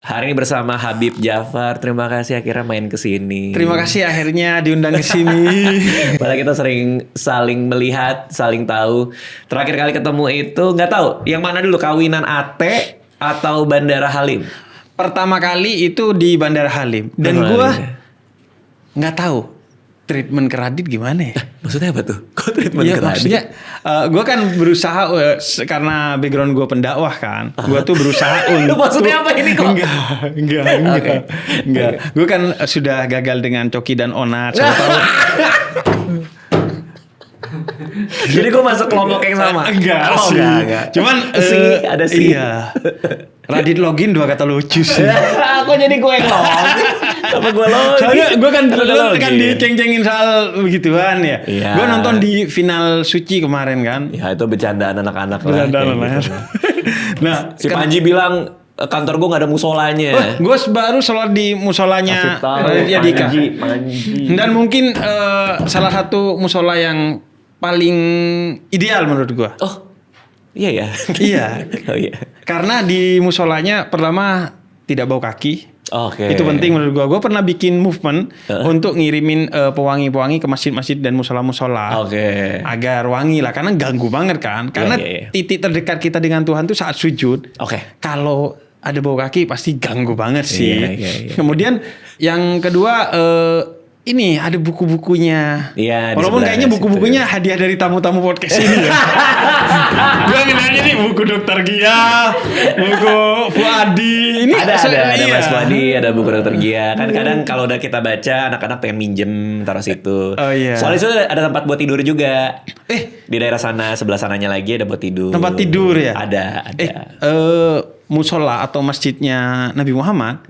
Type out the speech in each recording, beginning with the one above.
Hari ini bersama Habib Jafar. Terima kasih akhirnya main ke sini. Terima kasih akhirnya diundang ke sini. Padahal kita sering saling melihat, saling tahu. Terakhir kali ketemu itu nggak tahu yang mana dulu, kawinan Ate atau Bandara Halim? Pertama kali itu di Bandara Halim dan gua nggak tahu treatment ke Radit gimana ya? Maksudnya apa tuh? Kok treatment Iya, ke Radit? maksudnya gue kan berusaha karena background gue pendakwah kan, gue tuh berusaha untuk. Maksudnya apa ini kok? Enggak. Gue kan sudah gagal dengan Coki dan Onat. Saya tahu. Jadi gue masuk kelompok yang sama? Enggak Oh, sih. enggak. Cuman ada sih. Iya. Radit login 2 kata lucu sih. Kok jadi gue yang login? Apa gue login? Soalnya gue kan Udah dulu login. kan diceng-cengin soal begituan ya. Iya. Gue nonton di final suci kemarin kan. Ya itu bercandaan anak-anak lah. Bercandaan kayak anak-anak. gitu. Nah, Si Panji bilang kantor gue gak ada musolanya. gue baru sholat di musolanya Kasih tahu, Raditya Dika. Panji. Dan mungkin salah satu musola yang paling ideal menurut gue. Oh, iya ya. Iya. Oh iya. Karena di musolanya pertama tidak bau kaki. Oke. Itu penting menurut gua. Gua pernah bikin movement untuk ngirimin pewangi-pewangi ke masjid-masjid dan musola-musola. Oke. Agar wangi lah, karena ganggu banget kan. Karena iya. titik terdekat kita dengan Tuhan tuh saat sujud. Oke. Kalau ada bau kaki pasti ganggu banget sih. Iya. Kemudian yang kedua ini ada buku-bukunya. Iya, di Walaupun sebelah kayaknya situ. buku-bukunya hadiah dari tamu-tamu podcast ini ya. Gue ngeliatnya nih buku Dokter Gia, buku Fuadi. Ini Ada iya. Mas Wadi, ada buku Dokter Gia. Kan kadang kalau udah kita baca, anak-anak pengen minjem taruh situ. Oh, iya. Soalnya itu ada tempat buat tidur juga. Eh, Di daerah sana, sebelah sananya lagi ada buat tidur. tempat tidur ya? Ada. Musola atau masjidnya Nabi Muhammad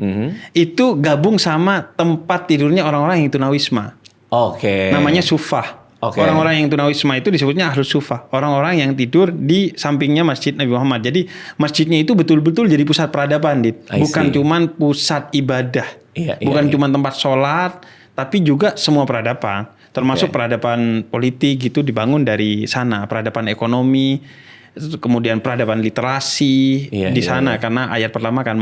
itu gabung sama tempat tidurnya orang-orang yang tunawisma. Oke. Namanya sufah. Oke. Orang-orang yang tunawisma itu disebutnya ahlus sufah. Orang-orang yang tidur di sampingnya masjid Nabi Muhammad. Jadi masjidnya itu betul-betul jadi pusat peradaban, Dit. I Bukan see. cuman pusat ibadah. Iya, Bukan iya. cuman tempat sholat, tapi juga semua peradaban. Termasuk peradaban politik gitu dibangun dari sana. Peradaban ekonomi, kemudian peradaban literasi Iya, di iya, sana. Karena ayat pertama kan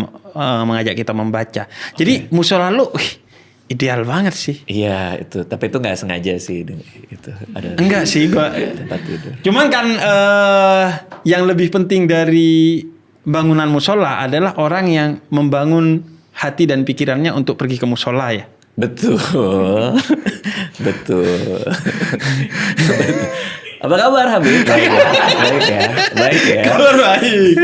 mengajak kita membaca. Jadi musola lu ideal banget sih. Iya itu, tapi itu nggak sengaja sih itu ada. Enggak sih gua. Tempat tidur. Cuman kan yang lebih penting dari bangunan musola adalah orang yang membangun hati dan pikirannya untuk pergi ke musola ya. Betul, betul. Apa kabar Habib? Baik ya. Kabar baik.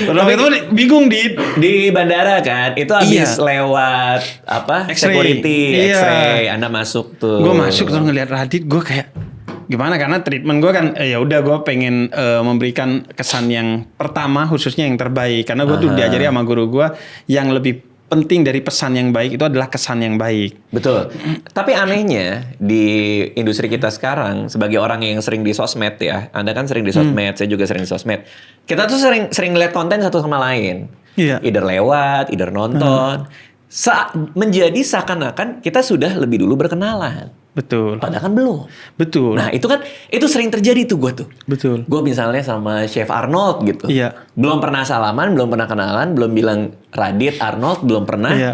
Pertama itu bingung Di bandara kan, itu habis lewat apa? X-ray. Security, Iya. X-ray. Anda masuk tuh. Gue masuk terus ngeliat Radit, gue kayak gimana, karena treatment gue kan ya udah gue pengen memberikan kesan yang pertama, khususnya yang terbaik, karena gue tuh diajari sama guru gue yang lebih penting dari pesan yang baik itu adalah kesan yang baik. Betul. Tapi anehnya di industri kita sekarang, sebagai orang yang sering di sosmed ya, Anda kan sering di sosmed, saya juga sering di sosmed. Kita tuh sering lihat konten satu sama lain. Iya. Either lewat, either nonton. Menjadi seakan-akan kita sudah lebih dulu berkenalan. Betul. Padahal kan belum. Betul. Nah itu sering terjadi tuh gue tuh. Betul. Gue misalnya sama Chef Arnold gitu. Iya. Belum pernah salaman, belum pernah kenalan, belum bilang Radit, Arnold, belum pernah. Iya.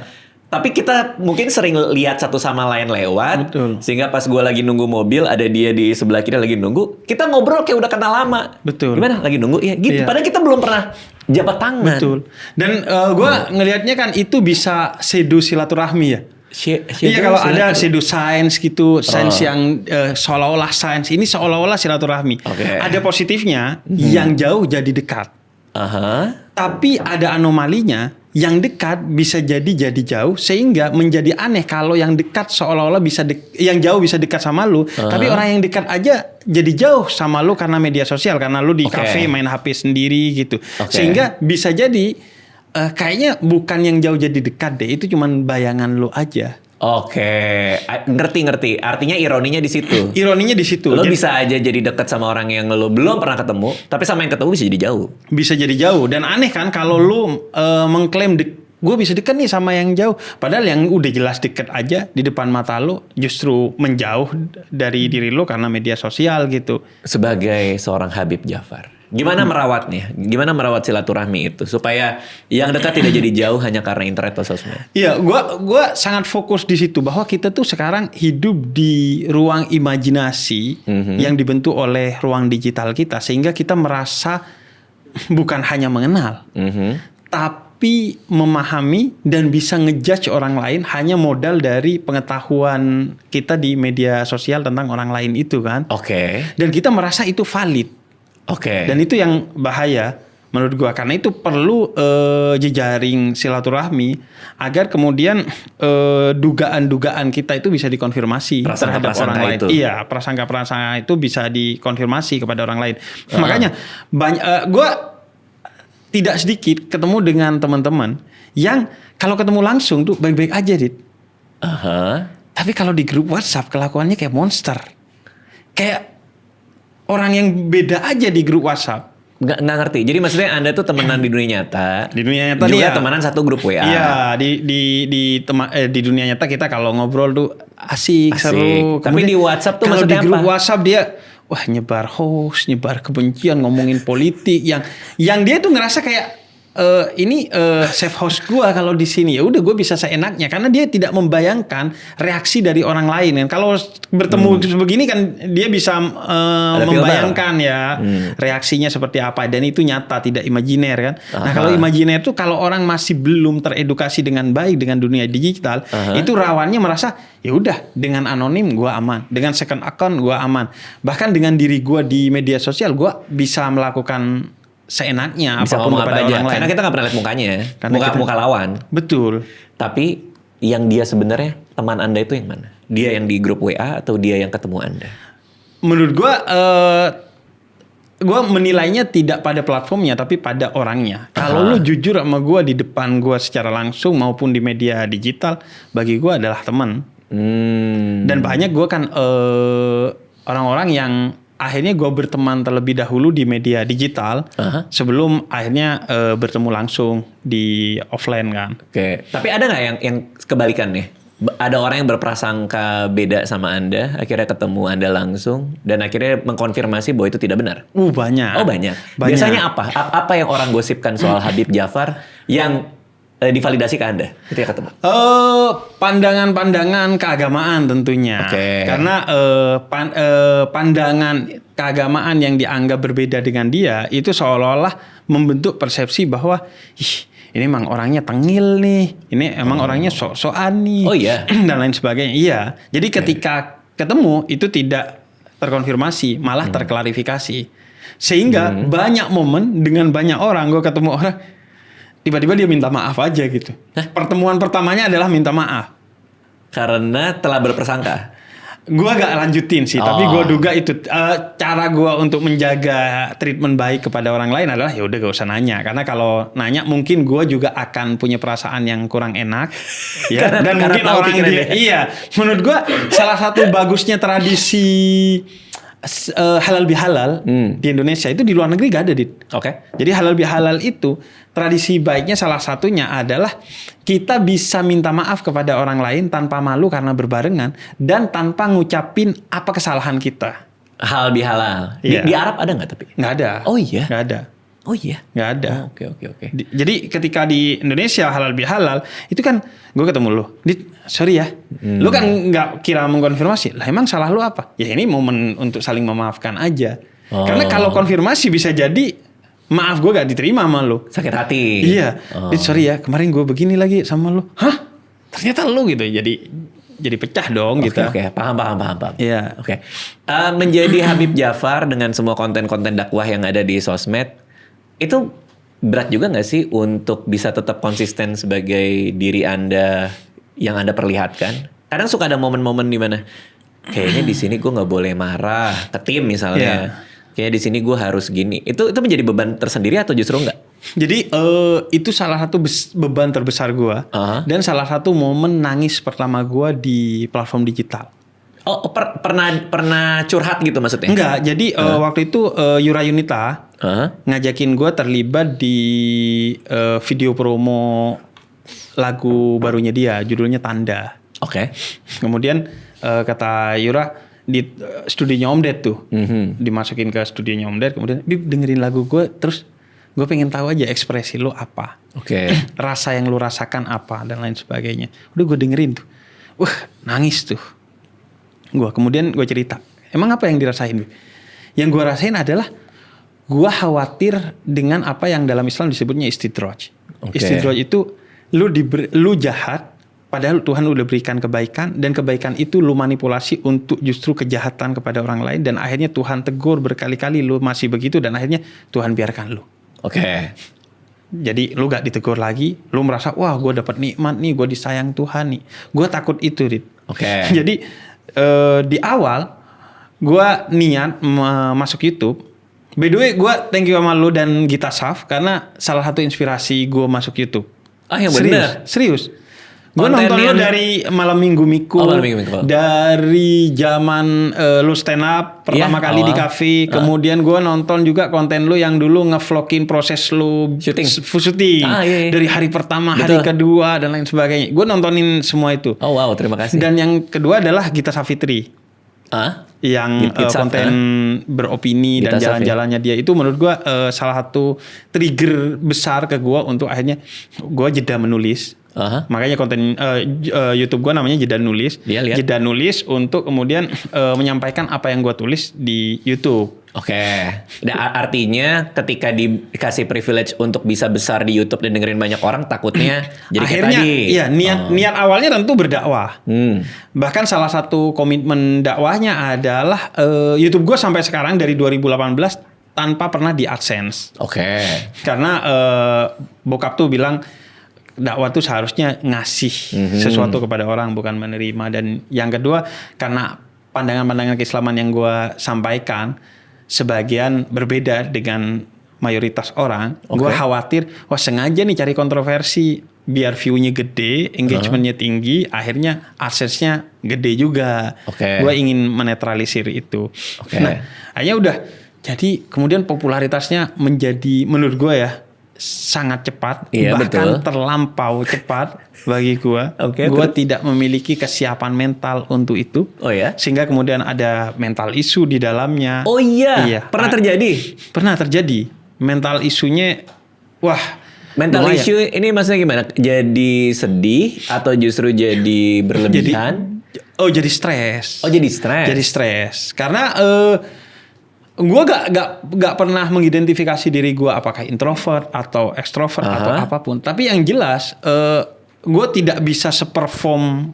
Tapi kita mungkin sering lihat satu sama lain lewat. Betul. Sehingga pas gue lagi nunggu mobil, ada dia di sebelah kiri lagi nunggu. Kita ngobrol kayak udah kenal lama. Betul. Gimana? Lagi nunggu? Ya gitu. Iya. Padahal kita belum pernah jabat tangan. Betul. Dan gue ngelihatnya kan itu bisa sedu silaturahmi ya. Iya, kalau ada sedu sains gitu, sains yang seolah-olah sains, ini seolah-olah silaturahmi. Oke. Ada positifnya, yang jauh jadi dekat. Aha. Tapi ada anomalinya, yang dekat bisa jadi jauh, sehingga menjadi aneh kalau yang dekat seolah-olah yang jauh bisa dekat sama lu, tapi orang yang dekat aja jadi jauh sama lu karena media sosial, karena lu di kafe main HP sendiri gitu. Sehingga bisa jadi kayaknya bukan yang jauh jadi dekat deh, itu cuman bayangan lu aja. Oke, ngerti. Artinya ironinya di situ. Ironinya di situ. Lo bisa aja jadi deket sama orang yang lo belum pernah ketemu, tapi sama yang ketemu bisa jadi jauh. Bisa jadi jauh. Dan aneh kan kalau lu mengklaim gue bisa deket nih sama yang jauh, padahal yang udah jelas deket aja di depan mata lu justru menjauh dari diri lu karena media sosial gitu. Sebagai seorang Habib Jafar, Gimana merawatnya? Gimana merawat silaturahmi itu supaya yang dekat tidak jadi jauh hanya karena internet atau sosmed? Iya, gua sangat fokus di situ bahwa kita tuh sekarang hidup di ruang imajinasi yang dibentuk oleh ruang digital kita, sehingga kita merasa bukan hanya mengenal, tapi memahami dan bisa ngejudge orang lain hanya modal dari pengetahuan kita di media sosial tentang orang lain itu kan. Oke. Dan kita merasa itu valid. Oke. Dan itu yang bahaya menurut gua, karena itu perlu jejaring silaturahmi agar kemudian dugaan-dugaan kita itu bisa dikonfirmasi terhadap orang lain. Itu. Iya, prasangka-prasangka itu bisa dikonfirmasi kepada orang lain. Makanya banyak gua tidak sedikit ketemu dengan teman-teman yang kalau ketemu langsung tuh baik-baik aja, Dit. Tapi kalau di grup WhatsApp kelakuannya kayak monster. Kayak orang yang beda aja di grup WhatsApp. Nggak ngerti. Jadi maksudnya Anda tuh temenan di dunia nyata. Di dunia nyata juga dia temenan satu grup WA. Iya, di dunia nyata kita kalau ngobrol tuh asik. Seru. Tapi di WhatsApp tuh kalau di maksudnya grup apa? WhatsApp dia wah nyebar hoax, nyebar kebencian, ngomongin politik yang dia tuh ngerasa kayak ini safe house gua kalau di sini. Ya udah gue bisa seenaknya karena dia tidak membayangkan reaksi dari orang lain kan. Kalau bertemu begini kan dia bisa membayangkan ya reaksinya seperti apa, dan itu nyata tidak imajiner kan. Nah, kalau imajiner tuh kalau orang masih belum teredukasi dengan baik dengan dunia digital, itu rawannya merasa ya udah dengan anonim gua aman, dengan second account gua aman. Bahkan dengan diri gua di media sosial gua bisa melakukan seenaknya bisa apapun ngomong kepada apa aja. orang lain. Karena kita nggak pernah lihat mukanya, muka lawan. Betul. Tapi yang dia sebenarnya teman Anda itu yang mana? Dia yang di grup WA atau dia yang ketemu Anda? Menurut gua menilainya tidak pada platformnya tapi pada orangnya. Kalau lu jujur sama gua di depan gua secara langsung maupun di media digital, bagi gua adalah teman. Dan banyak gua kan orang-orang yang akhirnya gue berteman terlebih dahulu di media digital sebelum akhirnya bertemu langsung di offline kan. Oke. Tapi ada nggak yang kebalikan nih? Ada orang yang berprasangka beda sama Anda, akhirnya ketemu Anda langsung dan akhirnya mengkonfirmasi bahwa itu tidak benar. Banyak. Oh banyak. Biasanya apa? Apa yang orang gosipkan soal Habib Djafar yang divalidasi ke Anda ketika ketemu? Pandangan-pandangan keagamaan tentunya. Karena pandangan keagamaan yang dianggap berbeda dengan dia itu seolah-olah membentuk persepsi bahwa ini emang orangnya tengil nih, ini emang orangnya sok-sokan nih, dan lain sebagainya. Iya. Jadi ketika ketemu itu tidak terkonfirmasi, malah terklarifikasi. Sehingga banyak momen dengan banyak orang gue ketemu orang tiba-tiba dia minta maaf aja gitu. Pertemuan pertamanya adalah minta maaf. Karena telah berprasangka. Gua gak lanjutin sih, tapi gua duga itu cara gua untuk menjaga treatment baik kepada orang lain adalah ya udah gak usah nanya. Karena kalau nanya mungkin gua juga akan punya perasaan yang kurang enak. Ya, dan mungkin orang dia, menurut gua salah satu bagusnya tradisi halal bihalal di Indonesia itu di luar negeri gak ada, Dit. Jadi halal bihalal itu tradisi baiknya salah satunya adalah kita bisa minta maaf kepada orang lain tanpa malu karena berbarengan dan tanpa ngucapin apa kesalahan kita. Halal bihalal. Di Arab ada nggak tapi? Nggak ada. Oh iya. Nggak ada. Oh iya. Nggak ada. Oke. Jadi ketika di Indonesia halal bihalal itu kan gue ketemu lu, Dit, sorry ya, lu kan nggak kira mengkonfirmasi. Lah emang salah lu apa? Ya ini momen untuk saling memaafkan aja. Karena kalau konfirmasi bisa jadi maaf gue gak diterima sama lu. Sakit hati. Iya. Dit, sorry ya, kemarin gue begini lagi sama lu. Hah? Ternyata lu gitu. Jadi pecah dong gitu. Oke, paham. Iya. Oke. Menjadi Habib Djafar dengan semua konten-konten dakwah yang ada di sosmed, itu berat juga gak sih untuk bisa tetap konsisten sebagai diri Anda yang Anda perlihatkan? Kadang suka ada momen-momen di mana kayaknya di sini gue nggak boleh marah ke tim misalnya. Kayaknya di sini gue harus gini. Itu menjadi beban tersendiri atau justru enggak? Jadi itu salah satu beban terbesar gue dan salah satu momen nangis pertama gue di platform digital. Oh, pernah curhat gitu maksudnya? Enggak. Jadi waktu itu Yura Yunita ngajakin gue terlibat di video promo lagu barunya dia, judulnya Tanda. Oke. Kemudian kata Yura, studionya Om Ded tuh. Dimasukin ke studionya Om Ded, kemudian Bib dengerin lagu gue, terus gue pengen tahu aja ekspresi lu apa. Oke. Rasa yang lu rasakan apa dan lain sebagainya. Udah gue dengerin tuh. Nangis tuh. Kemudian gue cerita. Emang apa yang dirasain, Bib? Yang gue rasain adalah gue khawatir dengan apa yang dalam Islam disebutnya istidraj. Oke. Istidraj itu lu jahat, padahal Tuhan udah berikan kebaikan, dan kebaikan itu lu manipulasi untuk justru kejahatan kepada orang lain, dan akhirnya Tuhan tegur berkali-kali lu masih begitu, dan akhirnya Tuhan biarkan lu. Oke. Jadi lu gak ditegur lagi, lu merasa wah gue dapat nikmat nih, gue disayang Tuhan nih. Gue takut itu, Rit. Oke. Jadi di awal gue niat masuk YouTube. By the way, gue thank you sama lu dan Gita Saf karena salah satu inspirasi gue masuk YouTube. Ah, yang bener? Serius. Gue Konten nonton lu yang- dari Malam Minggu Miku. Oh, Malam Minggu Miku. Dari zaman lu stand up pertama Iya, kali di awal. cafe. Kemudian gue nonton juga konten lu yang dulu ngevlogin proses lu syuting. Iya. Dari hari pertama, Betul. hari kedua dan lain sebagainya. Gue nontonin semua itu. Oh wow, terima kasih. Dan yang kedua adalah Gita Safitri. Yang Gita Saf, konten beropini Gita dan Saf, jalan-jalannya dia itu menurut gua salah satu trigger besar ke gua untuk akhirnya gua jeda menulis. Makanya konten YouTube gua namanya jeda nulis. Iya, lihat. Jeda nulis untuk kemudian menyampaikan apa yang gua tulis di YouTube. Oke. Dan artinya ketika dikasih privilege untuk bisa besar di YouTube dan dengerin banyak orang, takutnya jadi kayak Akhirnya tadi. iya niat awalnya tentu berdakwah. Bahkan salah satu komitmen dakwahnya adalah YouTube gua sampai sekarang dari 2018 tanpa pernah di AdSense. Oke. Karena bokap tuh bilang dakwah tuh seharusnya ngasih sesuatu kepada orang, bukan menerima. Dan yang kedua, karena pandangan-pandangan keislaman yang gue sampaikan sebagian berbeda dengan mayoritas orang, gue khawatir sengaja nih cari kontroversi biar view-nya gede, engagementnya tinggi, akhirnya AdSense-nya gede juga. Gue ingin menetralisir itu. Nah, akhirnya udah. Jadi kemudian popularitasnya menjadi menurut gue ya sangat cepat, bahkan terlampau cepat bagi gua. Gua tidak memiliki kesiapan mental untuk itu. Oh ya? Sehingga kemudian ada mental isu di dalamnya. Oh iya. Pernah terjadi? Pernah terjadi. Mental isunya, wah. Mental issue ini maksudnya gimana? Jadi sedih atau justru jadi berlebihan? Jadi stres. Oh jadi stres. Jadi stres. Karena gue gak pernah mengidentifikasi diri gue apakah introvert atau ekstrovert atau apapun. Tapi yang jelas gue tidak bisa seperform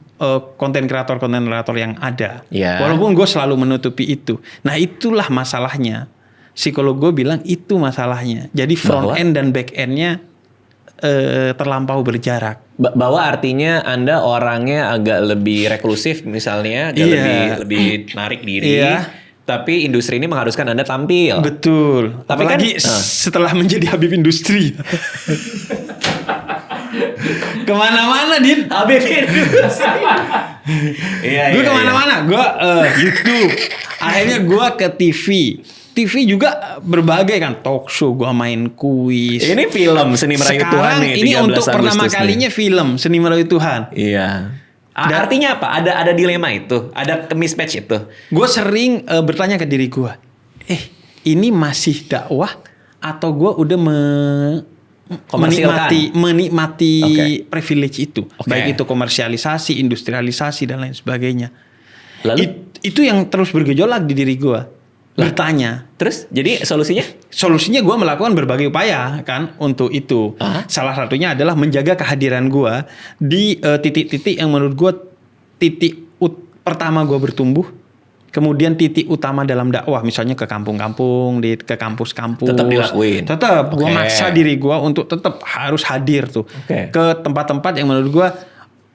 konten kreator yang ada. Walaupun gue selalu menutupi itu. Nah itulah masalahnya. Psikolog gue bilang itu masalahnya. Jadi front end dan back endnya terlampau berjarak. Bahwa artinya Anda orangnya agak lebih reklusif misalnya, agak lebih narik diri. Tapi industri ini mengharuskan Anda tampil. Betul. Tapi apalagi kan setelah menjadi Habib Industri. Kemana-mana, Din. Habib Industri. Gue kemana-mana. Gue YouTube. Akhirnya gue ke TV. TV juga berbagai kan. Talk show, gue main kuis. Ini film Seni Merayu Tuhan nih. Sekarang ini untuk pertama kalinya film Seni Merayu Tuhan. Iya. Artinya apa? Ada dilema itu, ada mismatch itu. Gue sering bertanya ke diri gue, ini masih dakwah atau gue udah menikmati privilege itu, baik itu komersialisasi, industrialisasi dan lain sebagainya. Lalu itu yang terus bergejolak di diri gue. Bertanya. Terus, jadi solusinya? Solusinya gue melakukan berbagai upaya kan untuk itu. Salah satunya adalah menjaga kehadiran gue di titik-titik yang menurut gue pertama gue bertumbuh, kemudian titik utama dalam dakwah, misalnya ke kampung-kampung, ke kampus-kampus. Tetap dilakuin. Tetap. Gue maksa diri gue untuk tetap harus hadir tuh ke tempat-tempat yang menurut gue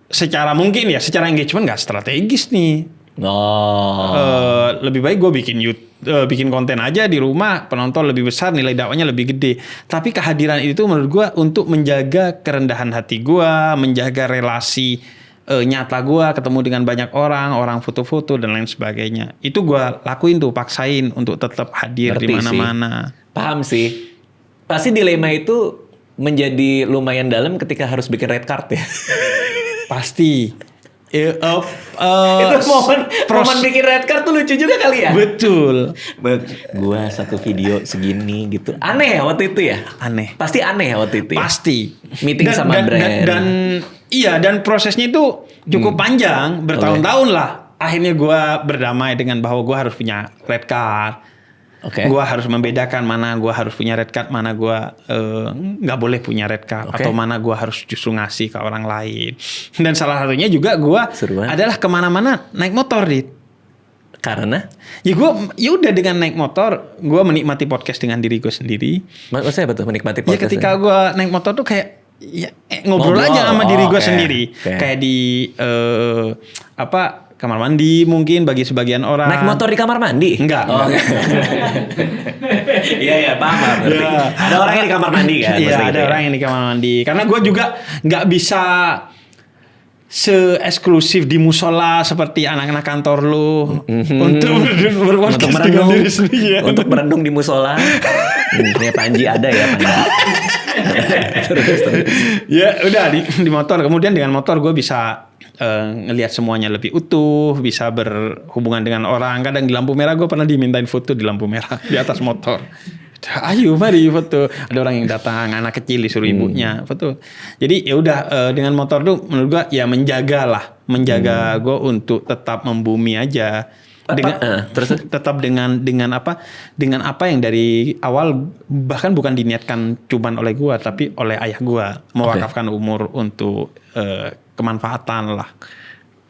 secara engagement gak strategis nih. Lebih baik gue bikin konten aja di rumah, penonton lebih besar, nilai dakwahnya lebih gede. Tapi kehadiran itu menurut gue untuk menjaga kerendahan hati gue, menjaga relasi nyata gue, ketemu dengan banyak orang foto-foto dan lain sebagainya. Itu gue lakuin tuh, paksain untuk tetap hadir di mana-mana. Paham sih. Pasti dilema itu menjadi lumayan dalam ketika harus bikin red card ya. Pasti. Itu momen bikin red card tuh lucu juga kali ya. Betul. Gua satu video segini gitu. Aneh ya waktu itu ya? Aneh. Pasti aneh ya waktu itu ya? Pasti. Meeting sama brand. Dan iya, dan prosesnya itu cukup panjang, bertahun-tahun lah. Akhirnya gue berdamai dengan bahwa gue harus punya red card. Gue harus membedakan mana gue harus punya red card, mana gue nggak boleh punya red card, atau mana gue harus justru ngasih ke orang lain. Dan salah satunya juga gue adalah kemana-mana naik motor, Dit. Karena? Ya udah dengan naik motor, gue menikmati podcast dengan diri gue sendiri. Maksudnya apa tuh menikmati podcast? Ya ketika gue naik motor tuh kayak ngobrol aja sama diri gue sendiri. Kayak di kamar mandi mungkin bagi sebagian orang. Naik motor di kamar mandi? Enggak. Iya, paham. Ya. Ada orang yang di kamar mandi kan? Iya, ada orang yang di kamar mandi. Karena gue juga nggak bisa se-eksklusif di musola seperti anak-anak kantor lu untuk merenung untuk merenung di musola. Ini Panji ada ya Panji. terus. Ya udah di motor. Kemudian dengan motor gue bisa ngelihat semuanya lebih utuh, bisa berhubungan dengan orang. Kadang di lampu merah gue pernah dimintain foto di lampu merah di atas motor. Ayo mari foto. Ada orang yang datang, anak kecil disuruh ibunya foto. Jadi ya udah dengan motor tuh menurut gue ya menjaga gue untuk tetap membumi aja. Tetap dengan apa yang dari awal bahkan bukan diniatkan cuman oleh gue tapi oleh ayah gue, mewakafkan umur untuk kemanfaatan lah.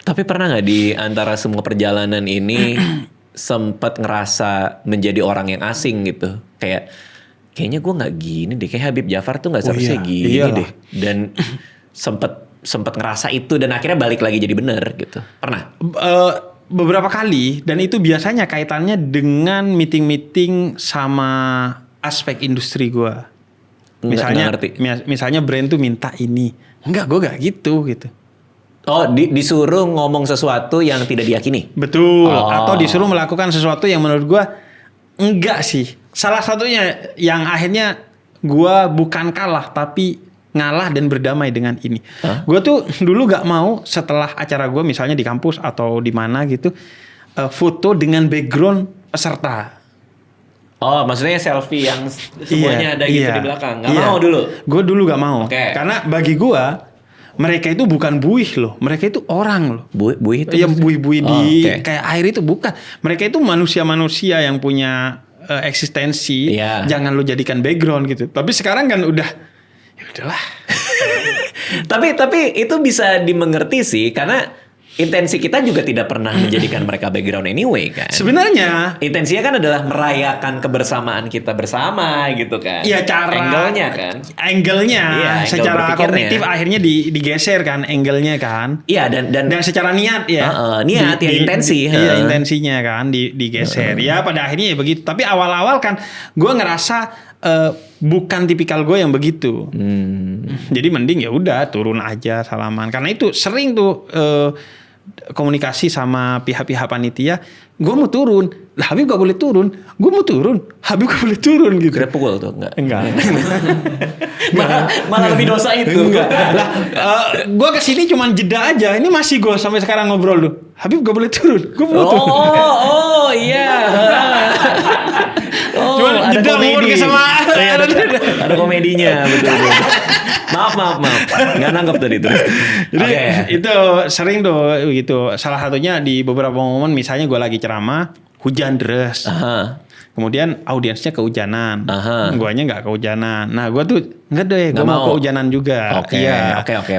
Tapi pernah nggak di antara semua perjalanan ini sempat ngerasa menjadi orang yang asing gitu, kayaknya gue nggak gini deh, kayak Habib Jafar tuh nggak seharusnya gini deh, dan sempat ngerasa itu dan akhirnya balik lagi jadi bener gitu. Pernah? Beberapa kali, dan itu biasanya kaitannya dengan meeting sama aspek industri gue. Misalnya brand tuh minta ini, enggak, gue gak gitu. Oh, disuruh ngomong sesuatu yang tidak diyakini. Betul. Atau disuruh melakukan sesuatu yang menurut gue enggak sih. Salah satunya yang akhirnya gue bukan kalah tapi ngalah dan berdamai dengan ini. Gue tuh dulu gak mau setelah acara gue misalnya di kampus atau di mana gitu, foto dengan background peserta. Oh, maksudnya selfie yang semuanya ada gitu di belakang. Gak mau dulu? Gue dulu gak mau. Karena bagi gue mereka itu bukan buih loh, mereka itu orang loh. Buih itu? Ya buih-buih kayak air itu bukan. Mereka itu manusia-manusia yang punya eksistensi. Jangan lo jadikan background gitu. Tapi sekarang kan udah udahlah. tapi itu bisa dimengerti sih, karena intensi kita juga tidak pernah menjadikan mereka background anyway kan. Sebenarnya intensinya kan adalah merayakan kebersamaan kita bersama gitu kan. Iya, angle-nya secara kognitif akhirnya digeser kan angle-nya kan. Iya, dan secara niat ya. Niat intensi. Iya, intensinya kan digeser. Ya pada akhirnya ya begitu. Tapi awal-awal kan gue ngerasa bukan tipikal gue yang begitu. Jadi mending ya udah turun aja salaman. Karena itu sering tuh komunikasi sama pihak-pihak panitia. Gue mau turun, lah Habib gak boleh turun. Gue mau turun, Habib gak boleh turun gitu. Kira pukul tuh enggak. malah lebih dosa itu. Enggak. Lah gue kesini cuma jeda aja. Ini masih gue sampai sekarang ngobrol tuh. Habib gak boleh turun. Gue mau turun. Oh iya. Cuma jeda komedi sama ada komedinya betul. Maaf. Nggak nangkep tadi terus. Jadi itu sering tuh gitu. Salah satunya di beberapa momen misalnya gue lagi ceramah, hujan deras. Kemudian audiensnya kehujanan. Guanya nggak kehujanan. Nah gue tuh enggak deh, gue mau kehujanan juga. Oke.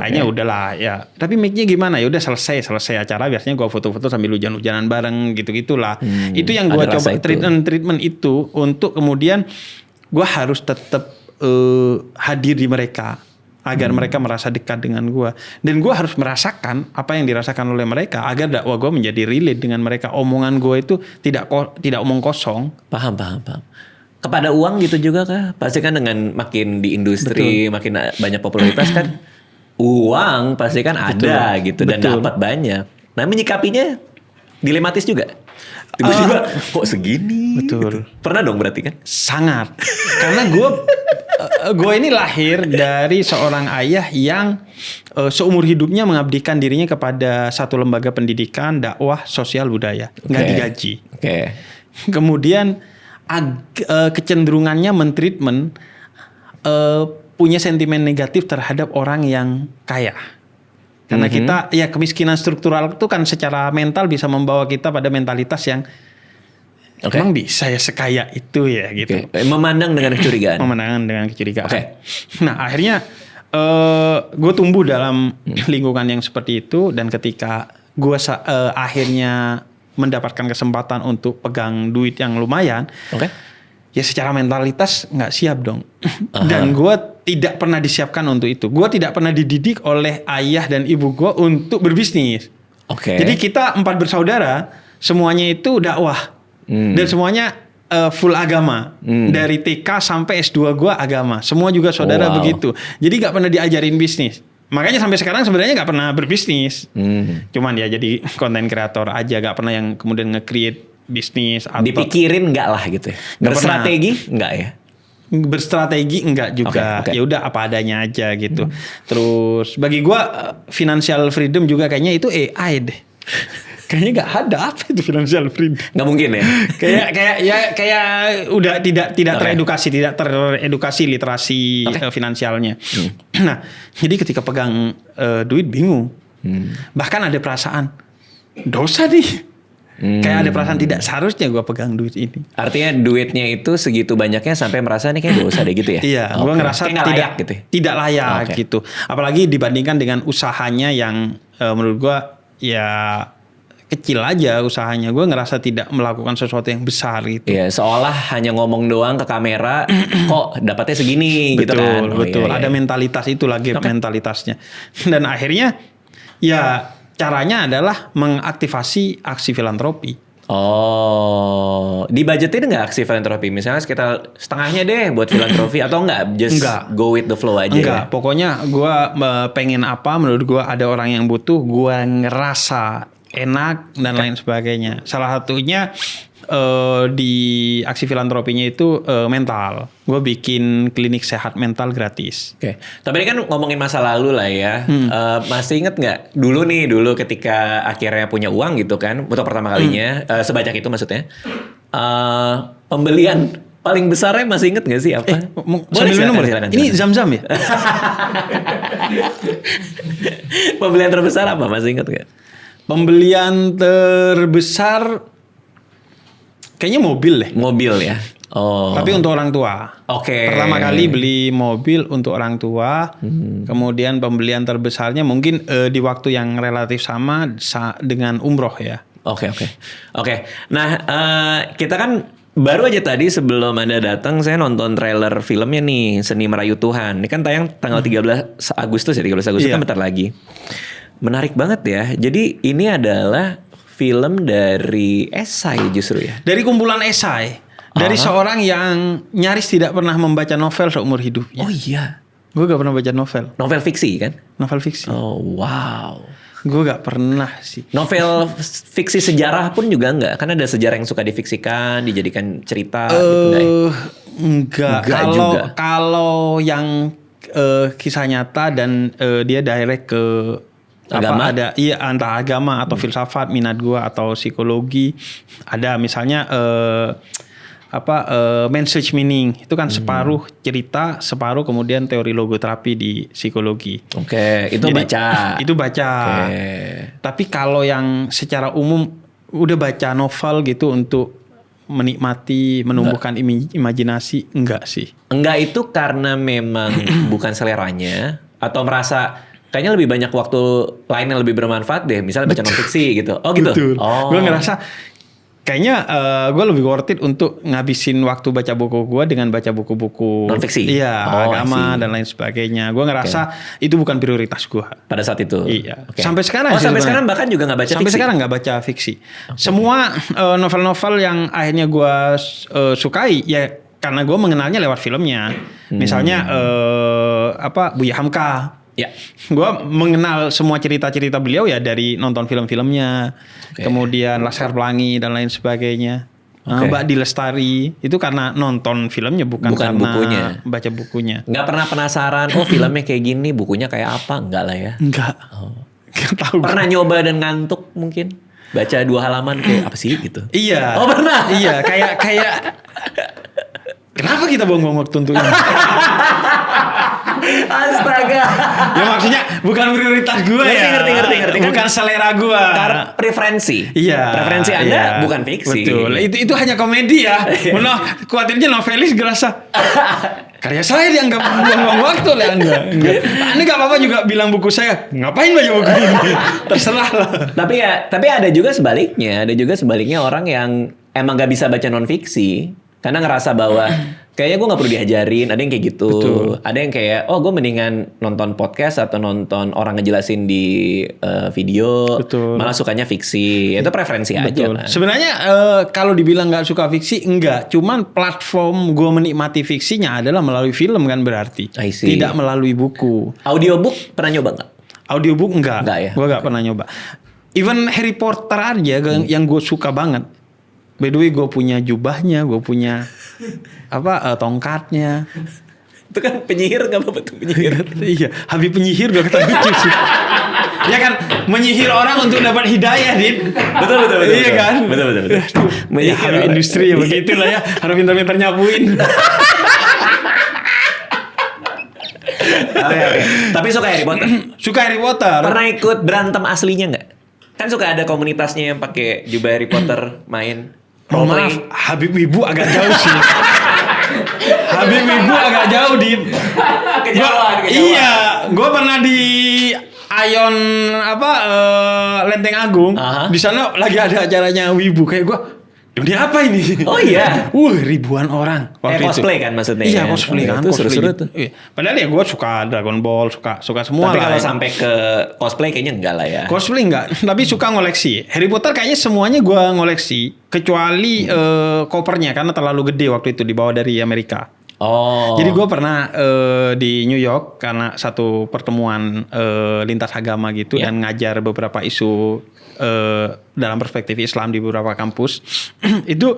Akhirnya udahlah ya. Tapi mic-nya gimana? Ya udah selesai acara. Biasanya gue foto-foto sambil hujan-hujanan bareng gitu-gitulah. Itu yang gue coba treatment itu untuk kemudian gue harus tetap hadir di mereka agar mereka merasa dekat dengan gue, dan gue harus merasakan apa yang dirasakan oleh mereka agar dakwah gue menjadi relate dengan mereka. Omongan gue itu tidak omong kosong. Paham. Kepada uang gitu juga kah? Pasti kan dengan makin di industri, makin banyak popularitas kan, uang pasti kan ada gitu dan dapat banyak. Nah, menyikapinya dilematis juga. Tiba-tiba kok segini? Betul. Gitu. Pernah dong berarti kan? Sangat. Karena gue ini lahir dari seorang ayah yang seumur hidupnya mengabdikan dirinya kepada satu lembaga pendidikan, dakwah, sosial, budaya, nggak digaji. Oke. Kemudian kecenderungannya mentreatment punya sentimen negatif terhadap orang yang kaya. Karena kita ya kemiskinan struktural itu kan secara mental bisa membawa kita pada mentalitas yang emang bisa ya sekaya itu ya gitu. Memandang dengan kecurigaan. Memandang dengan kecurigaan. Nah akhirnya gue tumbuh dalam lingkungan yang seperti itu, dan ketika gue akhirnya mendapatkan kesempatan untuk pegang duit yang lumayan, ya secara mentalitas nggak siap dong. Dan gue tidak pernah disiapkan untuk itu. Gue tidak pernah dididik oleh ayah dan ibu gue untuk berbisnis. Jadi kita 4 bersaudara, semuanya itu dakwah. Dan semuanya full agama. Dari TK sampai S2 gue agama. Semua juga saudara begitu. Jadi nggak pernah diajarin bisnis. Makanya sampai sekarang sebenarnya nggak pernah berbisnis. Cuman ya jadi konten kreator aja. Nggak pernah yang kemudian nge-create bisnis. Atau dipikirin nggak lah gitu ya? Berstrategi nggak ya? Berstrategi enggak juga. Ya udah apa adanya aja gitu. Terus bagi gua financial freedom juga kayaknya itu AI deh. Kayaknya nggak ada apa itu financial freedom. Nggak mungkin ya. kayak udah tidak teredukasi literasi finansialnya. Nah, jadi ketika pegang duit bingung. Bahkan ada perasaan dosa nih. Kayak ada perasaan tidak seharusnya gue pegang duit ini. Artinya duitnya itu segitu banyaknya sampai merasa nih kayak dosa deh gitu ya? Iya, gue ngerasa tidak layak gitu. Apalagi dibandingkan dengan usahanya yang menurut gue ya kecil aja usahanya. Gue ngerasa tidak melakukan sesuatu yang besar gitu. Iya, seolah hanya ngomong doang ke kamera, kok dapatnya segini gitu kan? Betul. Ada mentalitas itu lagi mentalitasnya. Dan akhirnya ya caranya adalah mengaktifasi aksi filantropi. Oh, dibudgetin nggak aksi filantropi? Misalnya sekitar setengahnya deh buat filantropi atau enggak? Go with the flow aja. Enggak, pokoknya gue pengen apa, menurut gue ada orang yang butuh, gue ngerasa enak dan lain sebagainya. Salah satunya di aksi filantropinya itu mental. Gue bikin klinik sehat mental gratis. Tapi ini kan ngomongin masa lalu lah ya. Masih inget nggak dulu ketika akhirnya punya uang gitu kan, untuk pertama kalinya sebanyak itu maksudnya, pembelian paling besarnya masih inget nggak sih apa? Boleh silakan. Ini Zam-Zam ya? Pembelian terbesar apa, masih inget nggak? Pembelian terbesar kayaknya mobil deh. Mobil ya. Oh. Tapi untuk orang tua. Pertama kali beli mobil untuk orang tua. Kemudian pembelian terbesarnya mungkin di waktu yang relatif sama dengan umroh ya. Oke. Nah, kita kan baru aja tadi sebelum Anda datang saya nonton trailer filmnya nih, Seni Merayu Tuhan. Ini kan tayang tanggal 13 Agustus ya, 13 Agustus kan bentar lagi. Menarik banget ya. Jadi ini adalah film dari esai justru ya. Dari kumpulan esai. Dari seorang yang nyaris tidak pernah membaca novel seumur hidupnya. Oh iya. Gue gak pernah baca novel. Novel fiksi kan? Novel fiksi. Oh wow. Gue gak pernah sih. Novel fiksi sejarah pun juga enggak? Kan ada sejarah yang suka difiksikan, dijadikan cerita gitu enggak. Kalau yang kisah nyata dan dia direct ke agama? Antara agama atau filsafat, minat gua, atau psikologi. Ada misalnya message meaning itu kan separuh cerita, separuh kemudian teori logoterapi di psikologi. Itu baca. Tapi kalau yang secara umum udah baca novel gitu untuk menikmati, menumbuhkan imajinasi, enggak sih. Enggak itu karena memang bukan seleranya atau merasa kayaknya lebih banyak waktu lain yang lebih bermanfaat deh. Misalnya baca non-fiksi gitu. Oh gitu? Betul. Gue ngerasa kayaknya gue lebih worth it untuk ngabisin waktu baca buku gue dengan baca buku-buku non-fiksi? Iya, agama dan lain sebagainya. Gue ngerasa itu bukan prioritas gue. Pada saat itu? Iya. Sampai sekarang. Sampai sekarang bahkan juga gak baca fiksi? Sampai sekarang gak baca fiksi. Semua novel-novel yang akhirnya gue sukai ya karena gue mengenalnya lewat filmnya. Misalnya Buya Hamka. Ya. Gue mengenal semua cerita-cerita beliau ya dari nonton film-filmnya, kemudian Laskar Pelangi dan lain sebagainya. Mbak Di Lestari itu karena nonton filmnya bukan karena bukunya. baca bukunya. Nggak pernah penasaran, oh filmnya kayak gini, bukunya kayak apa? Enggak lah ya. Enggak. Nggak tahu. Pernah nyoba dan ngantuk mungkin? Baca 2 halaman kayak apa sih gitu? Iya. Oh pernah? Iya, kayak kenapa kita buang-buang waktu untuk ini? Astaga. Ya maksudnya bukan prioritas gue ya. Ngerti. Bukan selera gue. Karena preferensi. Iya. Preferensi Anda iya. bukan fiksi. Betul. Itu hanya komedi ya. Khawatirnya novelis gerasa. Karya saya dianggap buang-buang waktu oleh Anda. Anda gak apa-apa juga bilang buku saya. Ngapain baca buku ini? Terserah lah. Tapi ada juga sebaliknya. Ada juga sebaliknya orang yang emang gak bisa baca non fiksi karena ngerasa bahwa kayaknya gue gak perlu diajarin. Ada yang kayak gitu. Betul. Ada yang kayak gue mendingan nonton podcast atau nonton orang ngejelasin di video. Betul. Malah sukanya fiksi. Itu preferensi aja kan. Sebenarnya kalau dibilang nggak suka fiksi enggak, cuman platform gue menikmati fiksinya adalah melalui film kan berarti, I see. tidak melalui buku. Audiobook pernah nyoba gak? Audiobook enggak Enggak ya? Gue nggak pernah nyoba. Even Harry Potter aja yang gue suka banget. By the way gue punya jubahnya, gue punya tongkatnya. Itu kan penyihir gak apa-apa tuh penyihir. Iya, Habib penyihir gue kata lucu sih. Ya kan, menyihir orang untuk dapat hidayah, Din. Betul. Iya kan? Betul. Ya, Habib industri ya begitulah ya. Harus pintar-pintar nyapuin. Oke. Tapi suka Harry Potter. Suka Harry Potter. Pernah ikut berantem aslinya nggak? Kan suka ada komunitasnya yang pakai jubah Harry Potter main Oh, roleplay. maaf, Habib Wibu agak jauh sih. Habib Wibu agak jauh, Din. Kejauhan. Iya, gue pernah di Ion Lenteng Agung. Aha. Di sana lagi ada acaranya Wibu, kayak gue dunia apa ini? Oh iya. Ribuan orang. waktu Cosplay itu. kan maksudnya? Iya, kan? cosplay kan. Itu cosplay seru-seru gitu. tuh. Iya. Padahal ya gue suka Dragon Ball, suka semua Tapi lah. kalau ya. sampai ke cosplay kayaknya enggak lah ya. Cosplay enggak, tapi suka ngoleksi. Harry Potter kayaknya semuanya gue ngoleksi, kecuali kopernya karena terlalu gede waktu itu dibawa dari Amerika. Oh. Jadi gue pernah di New York karena satu pertemuan lintas agama gitu Ya. dan ngajar beberapa isu dalam perspektif Islam di beberapa kampus. Itu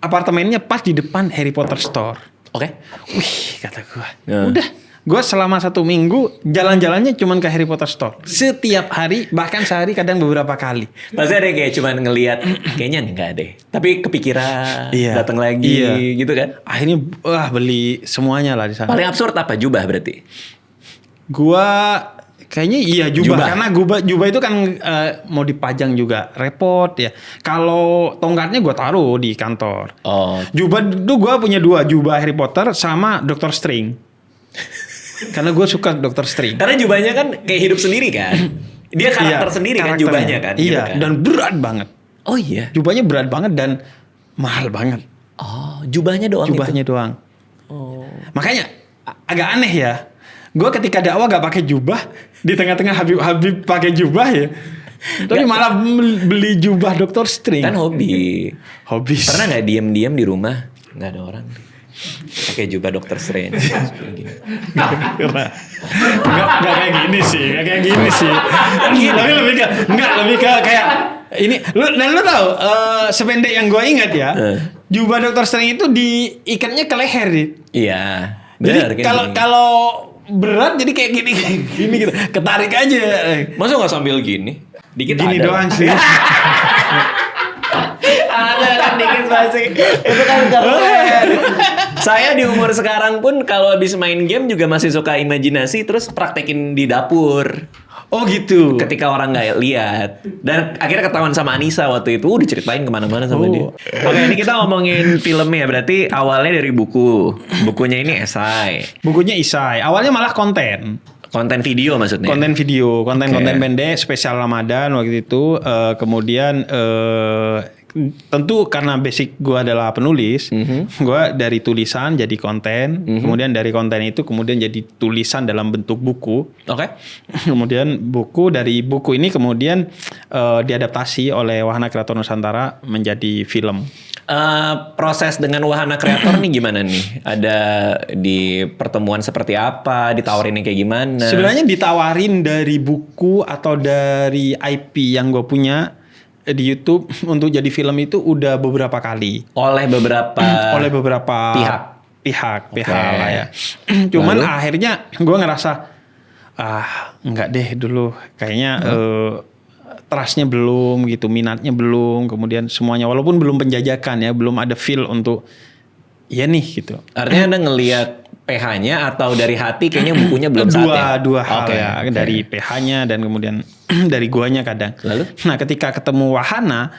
apartemennya pas di depan Harry Potter Store. Oke. Wih, kata gue. Ya. Udah. Gue selama 1 minggu jalan-jalannya cuman ke Harry Potter Store. Setiap hari, bahkan sehari kadang beberapa kali. Pasti ada yang kayak cuman ngelihat kayaknya enggak deh. Tapi kepikiran Iya. datang lagi gitu kan. Akhirnya beli semuanya lah di sana. Paling absurd apa jubah berarti? Gua kayaknya iya jubah. Jubah. Karena jubah itu kan mau dipajang juga repot ya. Kalau tongkatnya gua taruh di kantor. Oh. Jubah itu gua punya 2, jubah Harry Potter sama Dr. Strange. Karena gue suka Dr. Strange. Karena jubahnya kan kayak hidup sendiri kan. Dia karakter sendiri kan karakternya. jubahnya kan. gitu Iya, kan? dan berat banget. Oh iya. Jubahnya berat banget dan mahal banget. Oh, jubahnya doang Jubahnya itu. doang. Oh. Makanya agak aneh ya. Gue ketika dakwah gak pakai jubah, di tengah-tengah Habib pakai jubah ya. Tapi malah beli jubah Dr. Strange. Kan hobi. Hobis. Pernah nggak diem-diem di rumah nggak ada orang pakai jubah Dr. Strange? Nggak kayak gini sih, Tapi lebih ke kayak ini. Lu tahu sependek yang gue ingat ya, jubah Dr. Strange itu diikatnya ke leher, Dit. Iya. Jadi benar, kayak kalau berat jadi kayak gini gitu, ketarik aja. masa nggak sambil gini? Dikit Gini ada. doang sih. Ada kan dikit pasti. Itu kan keren. Saya di umur sekarang pun kalau habis main game juga masih suka imajinasi terus praktekin di dapur. Oh gitu. Ketika orang nggak lihat. Dan akhirnya ketahuan sama Anissa waktu itu. Diceritain kemana-mana sama dia. Oke, ini kita ngomongin filmnya. Berarti awalnya dari buku. Bukunya ini esai. Bukunya Isai. Awalnya malah konten. Konten video maksudnya? Konten video, konten Oke. pendek, spesial Ramadan waktu itu. Kemudian tentu karena basic gue adalah penulis, gue dari tulisan jadi konten. Kemudian dari konten itu kemudian jadi tulisan dalam bentuk buku. Oke. Kemudian dari buku ini kemudian diadaptasi oleh Wahana Kreator Nusantara menjadi film. Proses dengan wahana kreator nih gimana nih? Ada di pertemuan seperti apa? Ditawarin kayak gimana? Sebenarnya ditawarin dari buku atau dari IP yang gue punya di YouTube untuk jadi film itu udah beberapa kali. Oleh beberapa pihak Oke. lah ya. Cuman Lalu? akhirnya gue ngerasa enggak deh dulu kayaknya trustnya belum gitu, minatnya belum, kemudian semuanya walaupun belum penjajakan ya, belum ada feel untuk ya nih gitu. Artinya Anda ngelihat PH-nya atau dari hati kayaknya bukunya belum saatnya? Dua hal Oke, ya, oke. dari PH-nya dan kemudian dari guanya kadang. Lalu? Nah, ketika ketemu wahana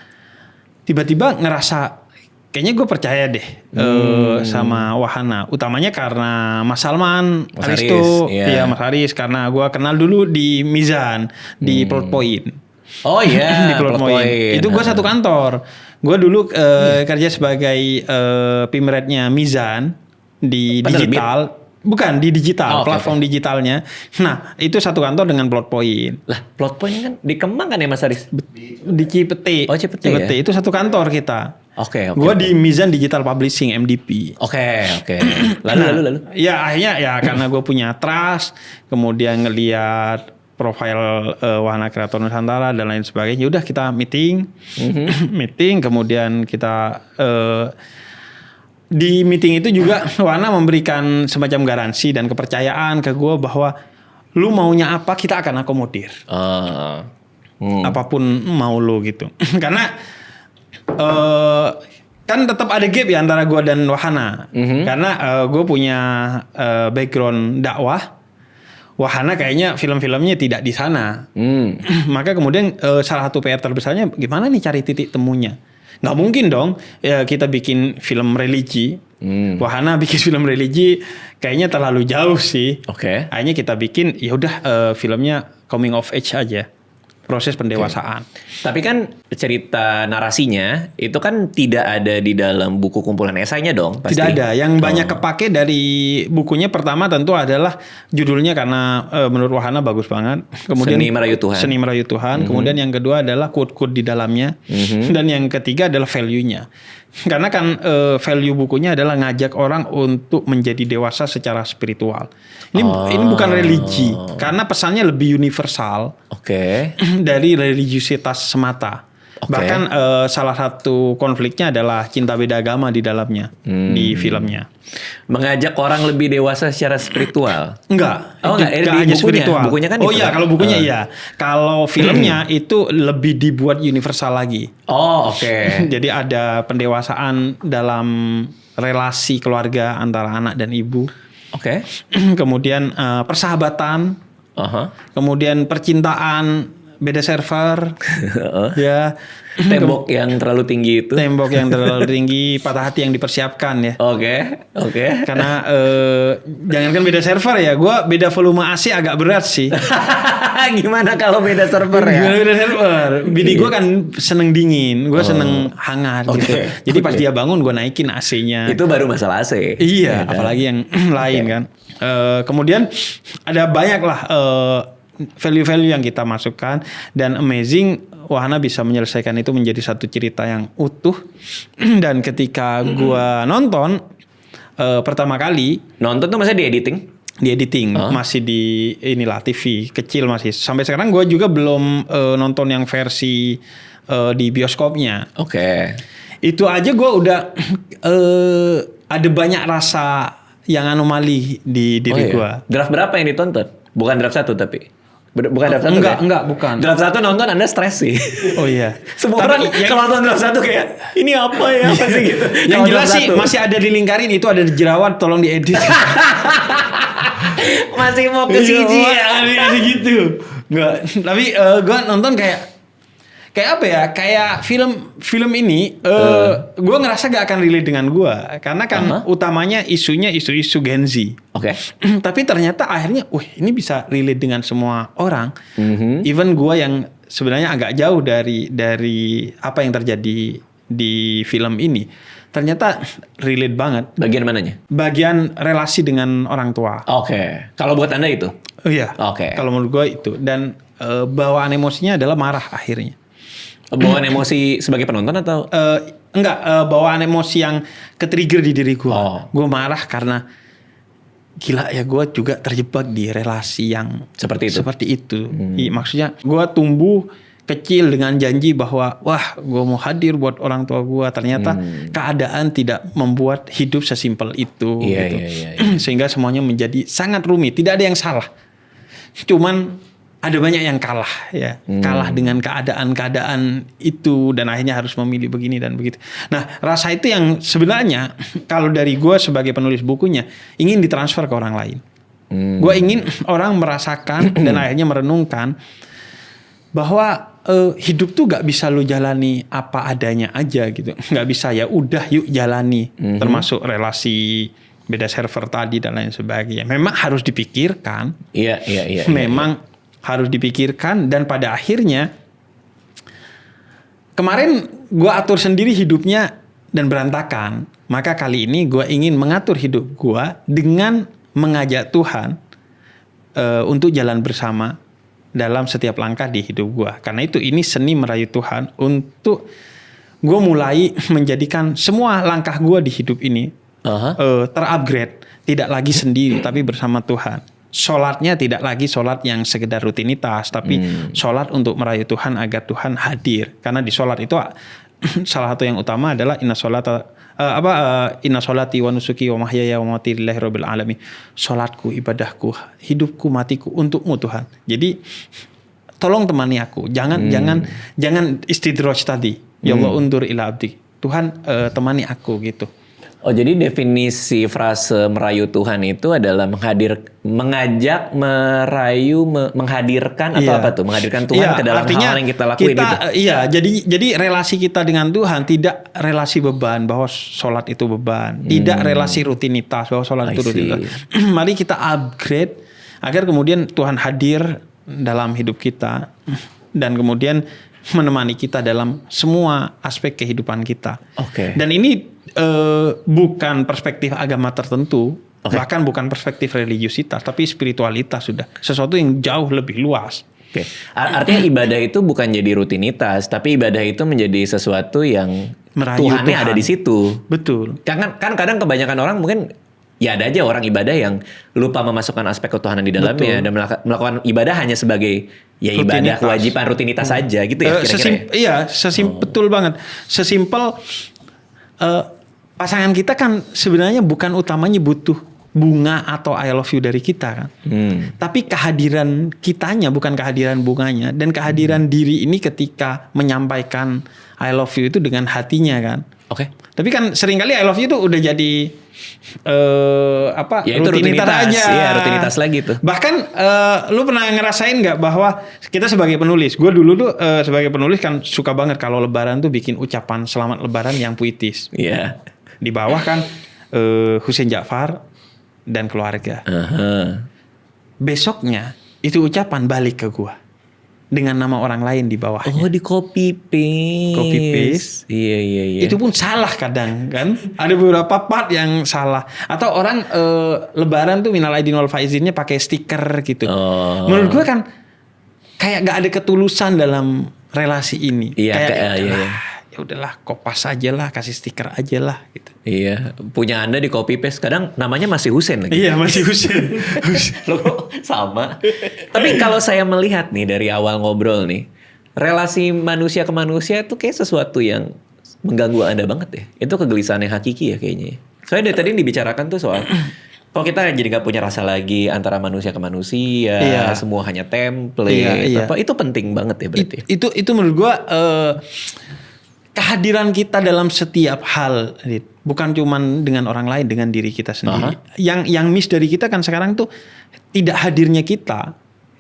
tiba-tiba ngerasa kayaknya gue percaya deh sama wahana. Utamanya karena Mas Salman, Mas Aristo, Haris, iya. iya Mas Haris, karena gue kenal dulu di Mizan, di Plot Point. Oh iya, Di Plot Point. Itu gue satu kantor. Gue dulu kerja sebagai pimretnya Mizan di Penerbit? digital. Bukan, di digital, Oh, oke, platform digitalnya. Nah, itu satu kantor dengan Plot Point. Lah, Plot Point kan di Kemang kan ya Mas Haris? Di Cipete. Oh, Cipete ya? Itu satu kantor kita. Oke. Gue di Mizan Digital Publishing MDP. Oke. Lalu. Ya akhirnya ya karena gue punya trust, kemudian ngelihat profil wahana kreator Nusantara dan lain sebagainya. Udah kita meeting, meeting, kemudian kita di meeting itu juga wahana memberikan semacam garansi dan kepercayaan ke gue bahwa lu maunya apa kita akan akomodir. Apapun mau lu gitu. Karena kan tetap ada gap ya antara gue dan wahana. Karena gue punya background dakwah. Wahana kayaknya film-filmnya tidak di sana. Maka kemudian salah satu PR terbesarnya gimana nih cari titik temunya. Nggak mungkin dong ya, kita bikin film religi. Wahana bikin film religi kayaknya terlalu jauh sih. Oke. Akhirnya kita bikin ya udah filmnya coming of age aja. Proses pendewasaan. Tapi kan cerita narasinya itu kan tidak ada di dalam buku kumpulan esainya dong pasti. Tidak ada. Yang banyak kepake dari bukunya pertama tentu adalah judulnya karena menurut Wahana bagus banget. Kemudian Seni Merayu Tuhan. Seni Merayu Tuhan. Kemudian yang kedua adalah quote-quote di dalamnya. Dan yang ketiga adalah value-nya. Karena kan value bukunya adalah ngajak orang untuk menjadi dewasa secara spiritual. Ini bukan religi. Karena pesannya lebih universal. Oke. Dari religiusitas semata. Oke. Bahkan salah satu konfliknya adalah cinta beda agama di dalamnya di filmnya. Mengajak orang lebih dewasa secara spiritual. Enggak. Oh, enggak, Enggak di hanya bukunya. spiritual. Bukunya kan oh itu iya, kan? kalau bukunya iya. Kalau filmnya itu lebih dibuat universal lagi. Oh, oke. Jadi ada pendewasaan dalam relasi keluarga antara anak dan ibu. Oke. Kemudian persahabatan, kemudian percintaan beda server. Ya. Tembok yang terlalu tinggi itu. Tembok yang terlalu tinggi, patah hati yang dipersiapkan ya. Oke. Karena jangankan beda server ya, gue beda volume AC agak berat sih. Gimana kalau beda server ya? Beda server. Bini gue kan seneng dingin, gue seneng hangat gitu. Jadi pas dia bangun gue naikin AC-nya. Itu baru masalah AC. Iya, apalagi yang lain kan. Kemudian ada banyak lah value-value yang kita masukkan dan amazing Wahana bisa menyelesaikan itu menjadi satu cerita yang utuh. Dan ketika gua nonton pertama kali Nonton tuh masa di editing? di editing masih di inilah TV kecil masih. Sampai sekarang gua juga belum nonton yang versi di bioskopnya. Oke. Itu aja gua udah ada banyak rasa yang anomali di diri gua. Draft berapa yang ditonton? Bukan draft 1 tapi. Bukan draft 1 Enggak, bukan. Draft 1 nonton Anda stres sih. Oh iya. Semua orang kalau nonton draft 1 kayak ini apa ya? Apa sih gitu. Yang Kalau jelas draft sih 1. masih ada di lingkarin itu ada jerawat tolong diedit. Masih mau ke CG ya. Ada gitu. Enggak. Tapi gue nonton kayak apa ya? Kayak film ini gue ngerasa gak akan relate dengan gue karena kan utamanya isunya isu-isu Gen Z. Oke. Tapi ternyata akhirnya, ini bisa relate dengan semua orang. Even gue yang sebenarnya agak jauh dari apa yang terjadi di film ini, ternyata relate banget. Bagian mananya? Bagian relasi dengan orang tua. Oke. Kalau buat Anda itu? Oh iya. Oke. Kalau menurut gue itu dan bawaan emosinya adalah marah akhirnya. Bawaan emosi sebagai penonton atau? Enggak, bawaan emosi yang ke-trigger di diri gue. Oh. Gue marah karena gila ya, gue juga terjebak di relasi yang Seperti itu? Maksudnya gue tumbuh kecil dengan janji bahwa wah gue mau hadir buat orang tua gue. Ternyata keadaan tidak membuat hidup sesimpel itu. Iya, gitu. iya. Sehingga semuanya menjadi sangat rumit. Tidak ada yang salah. Cuman ada banyak yang kalah ya. Kalah dengan keadaan-keadaan itu. Dan akhirnya harus memilih begini dan begitu. Nah rasa itu yang sebenarnya kalau dari gue sebagai penulis bukunya ingin ditransfer ke orang lain. Gue ingin orang merasakan dan akhirnya merenungkan bahwa hidup tuh gak bisa lu jalani apa adanya aja gitu. Gak bisa ya udah yuk jalani. Termasuk relasi beda server tadi dan lain sebagainya. Memang harus dipikirkan. Iya. Memang harus dipikirkan, dan pada akhirnya kemarin gue atur sendiri hidupnya dan berantakan. Maka kali ini gue ingin mengatur hidup gue dengan mengajak Tuhan untuk jalan bersama dalam setiap langkah di hidup gue. Karena itu ini seni merayu Tuhan untuk gue mulai menjadikan semua langkah gue di hidup ini terupgrade. Tidak lagi sendiri tapi bersama Tuhan. Sholatnya tidak lagi sholat yang sekedar rutinitas, tapi sholat untuk merayu Tuhan agar Tuhan hadir. Karena di sholat itu salah satu yang utama adalah inna sholati wa nusuki wa mahyaya wa mamati lillahi rabbil alamin. Sholatku, ibadahku, hidupku, matiku untukmu Tuhan. Jadi tolong temani aku. Jangan istidraj tadi. Ya Allah undur ila abdi. Tuhan temani aku gitu. Oh jadi definisi frase merayu Tuhan itu adalah mengajak, merayu, menghadirkan atau apa tuh? Menghadirkan Tuhan ke dalam hal yang kita lakuin gitu. Iya, jadi relasi kita dengan Tuhan tidak relasi beban bahwa sholat itu beban, tidak relasi rutinitas bahwa sholat itu rutinitas. Mari kita upgrade agar kemudian Tuhan hadir dalam hidup kita dan kemudian menemani kita dalam semua aspek kehidupan kita. Oke. Dan ini bukan perspektif agama tertentu, bahkan bukan perspektif religiusitas, tapi spiritualitas sudah. Sesuatu yang jauh lebih luas. Oke. Artinya ibadah itu bukan jadi rutinitas, tapi ibadah itu menjadi sesuatu yang Tuhannya ada di situ. Betul. Kan kadang kebanyakan orang mungkin ya ada aja orang ibadah yang lupa memasukkan aspek ketuhanan di dalamnya. Betul. Dan melakukan ibadah hanya sebagai ya ibadah kewajiban rutinitas saja gitu ya kira-kira. Iya, betul banget. Sesimpel pasangan kita kan sebenarnya bukan utamanya butuh bunga atau I love you dari kita kan. Tapi kehadiran kitanya bukan kehadiran bunganya, dan kehadiran diri ini ketika menyampaikan I love you itu dengan hatinya kan. Oke. Tapi kan seringkali I love you itu udah jadi ya itu rutinitas aja. Iya, rutinitas lagi tuh. Bahkan lu pernah ngerasain nggak bahwa kita sebagai penulis, gue dulu tuh sebagai penulis kan suka banget kalau Lebaran tuh bikin ucapan selamat Lebaran yang puitis. Iya. Di bawah kan Husein Ja'far dan keluarga. Besoknya itu ucapan balik ke gua dengan nama orang lain di bawahnya. Oh, di copy paste. Iya. Itu pun salah kadang kan. Ada beberapa part yang salah. Atau orang Lebaran tuh minal aidin wal faizinnya pakai stiker gitu. Menurut gua kan kayak gak ada ketulusan dalam relasi ini. Iya, kayak ya udahlah, kopas aja lah, kasih stiker aja lah gitu. Iya, punya Anda di copy paste kadang namanya masih Husein lagi. Iya, masih Husein. Loh, sama. Tapi kalau saya melihat nih dari awal ngobrol nih, relasi manusia ke manusia itu kayak sesuatu yang mengganggu Anda banget ya. Itu kegelisahan yang hakiki ya kayaknya. Soalnya dari tadi yang dibicarakan tuh soal kalau kita jadi gak punya rasa lagi antara manusia ke manusia, semua hanya template, itu penting banget ya berarti. Itu menurut gua kehadiran kita dalam setiap hal, bukan cuman dengan orang lain, dengan diri kita sendiri. Yang miss dari kita kan sekarang tuh tidak hadirnya kita.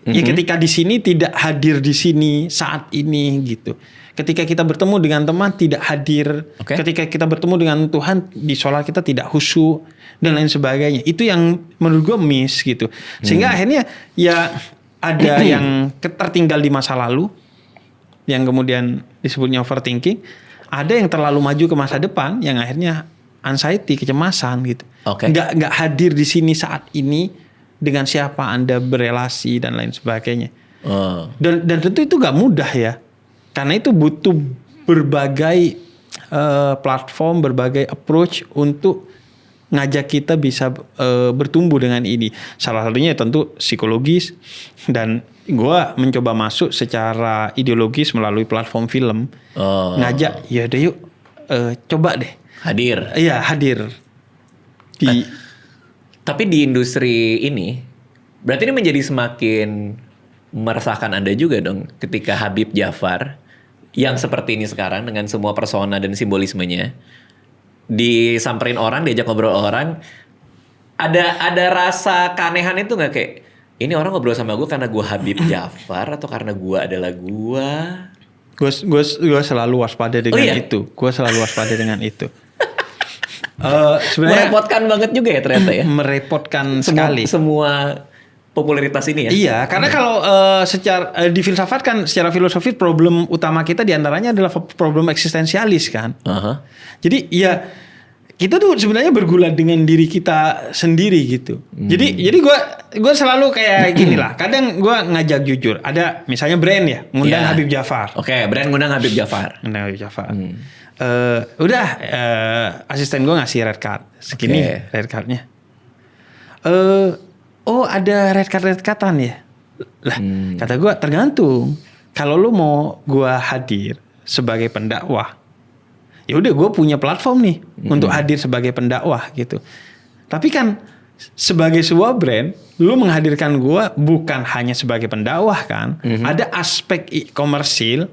Ya ketika di sini tidak hadir di sini saat ini gitu. Ketika kita bertemu dengan teman tidak hadir. Ketika kita bertemu dengan Tuhan di sholat kita tidak khusyuk dan lain sebagainya. Itu yang menurut gue miss gitu. Sehingga akhirnya ya ada yang tertinggal di masa lalu, yang kemudian disebutnya overthinking. Ada yang terlalu maju ke masa depan, yang akhirnya anxiety, kecemasan gitu. Nggak hadir di sini saat ini dengan siapa Anda berelasi dan lain sebagainya. Dan tentu itu nggak mudah ya. Karena itu butuh berbagai platform, berbagai approach untuk ngajak kita bisa bertumbuh dengan ini. Salah satunya tentu psikologis, dan gue mencoba masuk secara ideologis melalui platform film. Ngajak, ya deh yuk coba deh. Hadir. Iya, hadir. Tapi di industri ini, berarti ini menjadi semakin meresahkan Anda juga dong ketika Habib Djafar yang seperti ini sekarang dengan semua persona dan simbolismenya disamperin orang, diajak ngobrol orang, ada rasa keanehan itu nggak, kayak ini orang ngobrol sama gue karena gue Habib Djafar atau karena gue adalah gue? Gue selalu waspada dengan itu. Gue selalu waspada dengan itu. Sebenarnya Merepotkan banget juga ya ternyata ya. Merepotkan sekali. Semua popularitas ini ya. Iya, karena kalau secara di filsafat kan, secara filosofi problem utama kita diantaranya adalah problem eksistensialis kan. Jadi ya kita tuh sebenarnya bergulat dengan diri kita sendiri gitu. Jadi gue selalu kayak gini lah. Kadang gue ngajak jujur. Ada misalnya brand ya, ngundang Habib Djafar. Oke, brand ngundang Habib Djafar. Ngundang Habib Djafar. Asisten gue ngasih red card segini, red cardnya. Oh ada red card-an ya. Lah kata gue tergantung. Kalau lu mau gue hadir sebagai pendakwah, ya udah gue punya platform nih untuk hadir sebagai pendakwah gitu. Tapi kan sebagai sebuah brand, lu menghadirkan gue bukan hanya sebagai pendakwah kan. Ada aspek komersil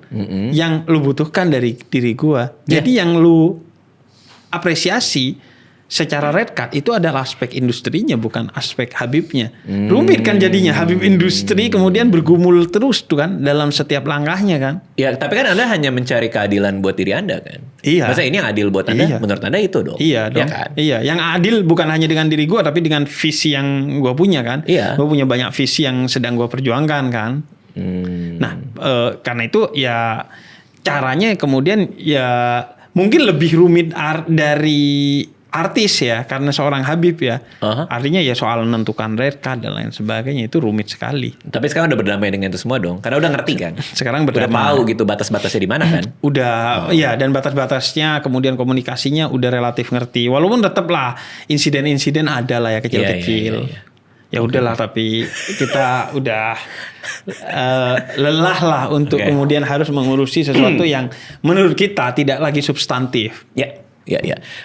yang lu butuhkan dari diri gue. Jadi yang lu apresiasi secara red card itu adalah aspek industrinya, bukan aspek Habibnya. Rumit kan jadinya, Habib industri kemudian bergumul terus tuh kan dalam setiap langkahnya kan. Ya, tapi kan Anda hanya mencari keadilan buat diri Anda kan. Iya. Masa ini yang adil buat Anda? Iya. Menurut Anda itu dong. Iya dong. Ya kan? Iya, yang adil bukan hanya dengan diri gue, tapi dengan visi yang gue punya kan. Iya. Gue punya banyak visi yang sedang gue perjuangkan kan. Nah, karena itu ya caranya kemudian ya mungkin lebih rumit dari artis ya, karena seorang Habib ya. Artinya ya soal menentukan red card dan lain sebagainya itu rumit sekali. Tapi sekarang udah berdamai dengan itu semua dong. Karena udah ngerti kan. Sekarang udah tahu gitu batas-batasnya di mana kan. Udah ya, dan batas-batasnya kemudian komunikasinya udah relatif ngerti. Walaupun tetap lah insiden-insiden ada lah ya kecil-kecil. Iya. Ya udahlah, tapi kita udah lelah lah untuk kemudian harus mengurusi sesuatu yang menurut kita tidak lagi substantif. Ya.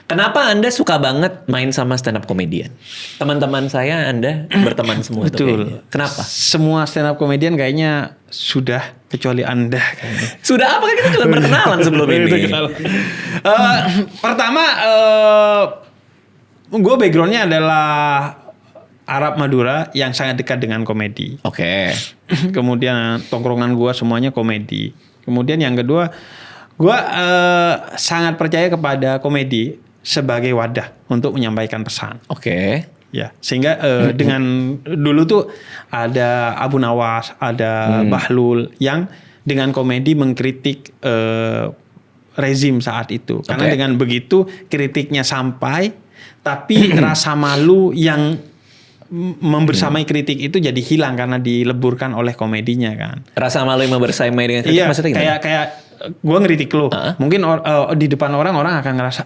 Kenapa Anda suka banget main sama stand up comedian? Teman-teman saya Anda berteman semua. Betul. Kenapa? Semua stand up comedian kayaknya sudah, kecuali Anda kayaknya. Sudah apa? Kan kita cuma berkenalan sebelum ini. Pertama, gue backgroundnya adalah Arab Madura yang sangat dekat dengan komedi. Oke. Kemudian tongkrongan gue semuanya komedi. Kemudian yang kedua, gue sangat percaya kepada komedi sebagai wadah untuk menyampaikan pesan. Oke. Ya, sehingga dengan dulu tuh ada Abu Nawas, ada Bahlul yang dengan komedi mengkritik rezim saat itu. Karena dengan begitu kritiknya sampai, tapi rasa malu yang membersamai kritik itu jadi hilang karena dileburkan oleh komedinya kan. Rasa malu yang membersamai dengan kritik maksudnya gimana? Kayak gue ngeritik lo, mungkin di depan orang akan ngerasa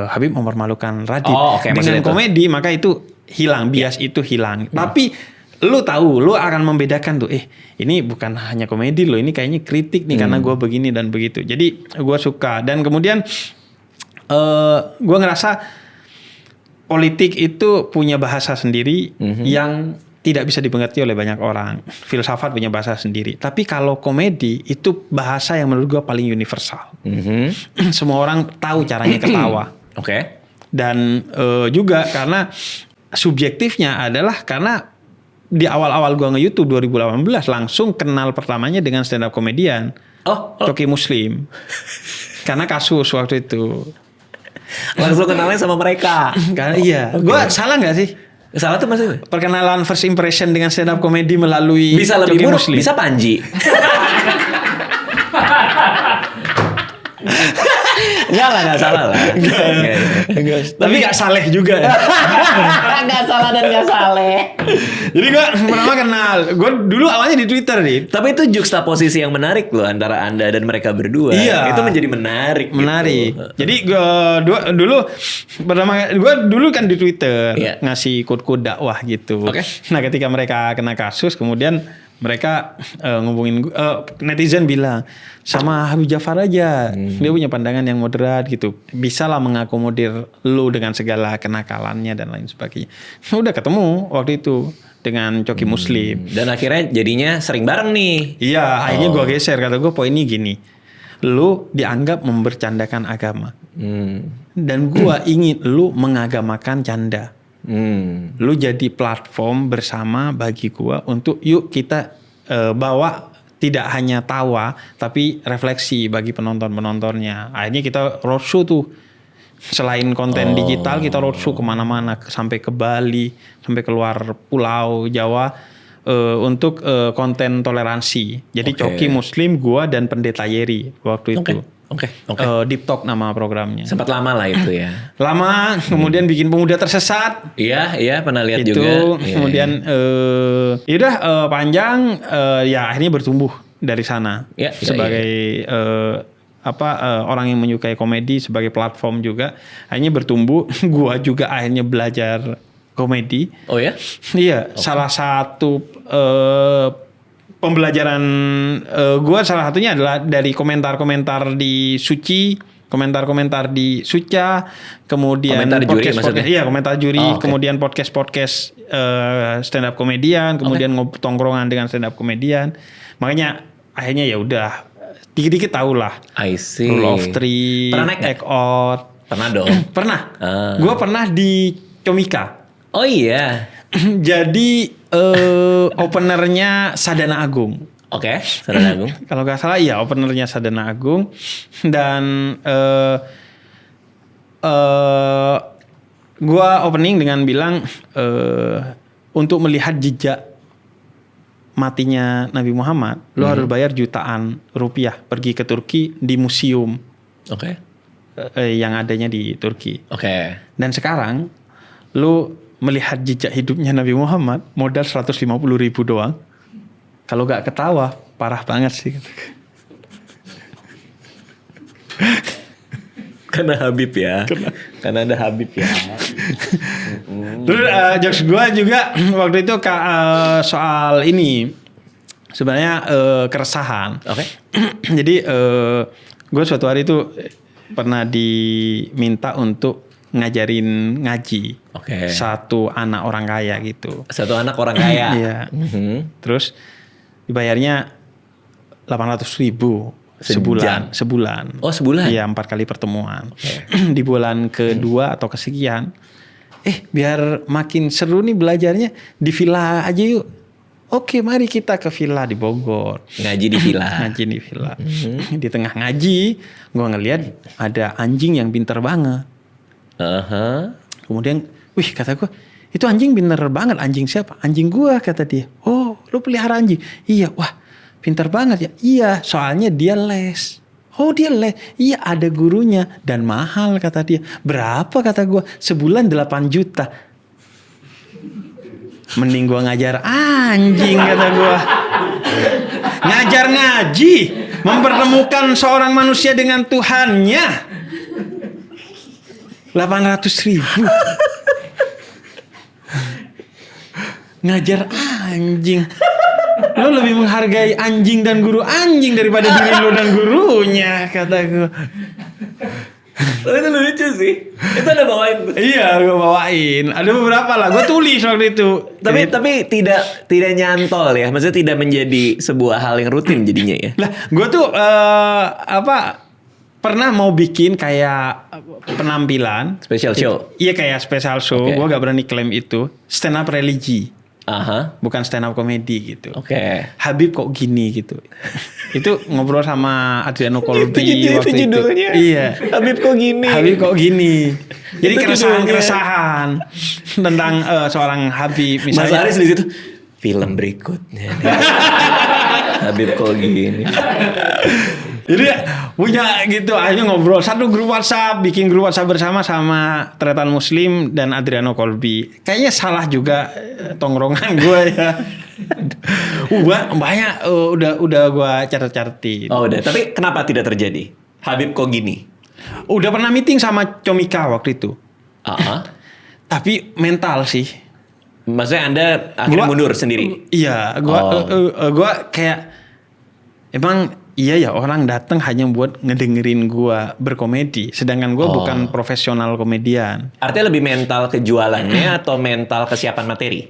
Habib mempermalukan Radit. Dengan komedi maka itu hilang, bias itu hilang. Tapi lu tahu, lu akan membedakan tuh, ini bukan hanya komedi lo, ini kayaknya kritik nih karena gue begini dan begitu. Jadi gue suka, dan kemudian gue ngerasa politik itu punya bahasa sendiri yang tidak bisa dimengerti oleh banyak orang. Filsafat punya bahasa sendiri. Tapi kalau komedi itu bahasa yang menurut gue paling universal. Semua orang tahu caranya ketawa. Dan juga karena subjektifnya adalah karena di awal-awal gue nge-YouTube 2018 langsung kenal pertamanya dengan stand up comedian. Coki Muslim. Karena kasus waktu itu. Langsung kenalnya sama mereka. Karena iya. Gue salah nggak sih? Salah tuh maksudnya? Perkenalan first impression dengan stand up comedy melalui bisa lebih buruk, Muslim. bisa Panji. Nggak salah lah. Tapi nggak saleh juga. Nggak salah dan nggak saleh. Jadi gue pertama kenal. Gue dulu awalnya di Twitter nih. Tapi itu juxtaposisi yang menarik loh antara Anda dan mereka berdua. Iya. Itu menjadi menarik. Menarik. Gitu. Jadi gue dulu kan di Twitter Iya. ngasih kode dakwah gitu. Oke. Nah ketika mereka kena kasus, kemudian mereka ngubungin netizen bilang sama Habib Jafar aja, dia punya pandangan yang moderat gitu, bisa lah mengakomodir lu dengan segala kenakalannya dan lain sebagainya. Udah ketemu waktu itu dengan Coki Muslim. Dan akhirnya jadinya sering bareng nih. Iya, akhirnya gue geser, kata gue poinnya gini, lu dianggap membercandakan agama, dan gue ingin lu mengagamakan canda. Lu jadi platform bersama bagi gua untuk yuk kita bawa tidak hanya tawa tapi refleksi bagi penontonnya. Akhirnya kita roadshow tuh, selain konten digital kita roadshow kemana-mana sampai ke Bali, sampai keluar pulau Jawa untuk konten toleransi. Jadi Coki Muslim, gua dan Pendeta Yeri waktu itu. Oke. Deep Talk nama programnya. Sempat lama lah itu ya. Lama, kemudian bikin Pemuda Tersesat. Iya pernah lihat Itu, juga. kemudian panjang, ya akhirnya bertumbuh dari sana. Sebagai orang yang menyukai komedi, sebagai platform juga. Akhirnya bertumbuh, gua juga akhirnya belajar komedi. Oh ya? Iya, salah satu pembelajaran gue salah satunya adalah dari komentar-komentar di Suci, komentar-komentar di Suca, kemudian komentar juri maksudnya? Iya, komentar juri, kemudian podcast stand up komedian, kemudian tongkrongan dengan stand up komedian. Makanya akhirnya ya udah dikit-dikit tahu lah. I see. Rule of Three, Pernah naik Act Out. Pernah dong. Pernah. Gue pernah di Comika. Oh iya. Jadi openernya Sadana Agung. Oke, Sadana Agung. Kalau nggak salah ya openernya Sadana Agung, dan gua opening dengan bilang untuk melihat jejak matinya Nabi Muhammad, lu harus bayar jutaan rupiah pergi ke Turki di museum. Oke. Yang adanya di Turki. Oke. Dan sekarang lu melihat jejak hidupnya Nabi Muhammad modal 150.000 doang. Kalau gak ketawa parah banget sih. Karena Habib ya. Karena ada Habib ya. Terus jokes gue juga waktu itu soal ini sebenarnya keresahan. Oke. Jadi gue suatu hari itu pernah diminta untuk ngajarin ngaji. Oke. Satu anak orang kaya gitu. Satu anak orang kaya. Iya. Terus dibayarnya 800.000 sebulan. Oh sebulan? Iya, 4 kali pertemuan. Di bulan kedua atau kesekian, biar makin seru nih belajarnya di villa aja yuk. Oke, mari kita ke villa di Bogor. Ngaji di villa. Ngaji di villa. Di tengah ngaji, gua ngeliat ada anjing yang pinter banget. Kemudian, kata gue, itu anjing pinter banget. Anjing siapa? Anjing gua, kata dia. Oh, lu pelihara anjing? Iya, wah pinter banget ya. Iya, soalnya dia les. Oh, dia les? Iya, ada gurunya dan mahal, kata dia. Berapa, kata gua? Sebulan 8 juta. Mending gua ngajar anjing, kata gua. Ngajar ngaji, mempertemukan seorang manusia dengan Tuhannya. 800.000. Ngajar anjing. Lo lebih menghargai anjing dan guru anjing daripada diri lo dan gurunya, kata gue. Itu lucu sih. Itu ada bawain. Iya, gue bawain. Ada beberapa lah. Gue tulis waktu itu. Tapi tidak nyantol ya. Maksudnya tidak menjadi sebuah hal yang rutin jadinya ya. Lah, gue tuh pernah mau bikin kayak penampilan Special show. Iya, kayak special show. Gue gak berani klaim itu. Stand up religi. Bukan stand up komedi gitu. Habib kok gini gitu. Itu ngobrol sama Adriano Colby waktu itu. Iya. Habib kok gini. Habib kok gini. Jadi keresahan-keresahan tentang seorang Habib misalnya. Mas Aris di situ. Film berikutnya. Habib kok gini. Jadi punya gitu, akhirnya ngobrol satu grup WhatsApp, bikin grup WhatsApp bersama sama Tretan Muslim dan Adriano Colby. Kayaknya salah juga tongkrongan gue ya. Banyak udah gue catat-catin. Oh udah, tapi kenapa tidak terjadi? Habib kok gini? Udah pernah meeting sama Comika waktu itu. Tapi mental sih. Maksudnya Anda akhirnya mundur sendiri? Iya, gua kayak emang iya ya orang datang hanya buat ngedengerin gua berkomedi, sedangkan gua bukan profesional komedian. Artinya lebih mental kejualannya atau mental kesiapan materi?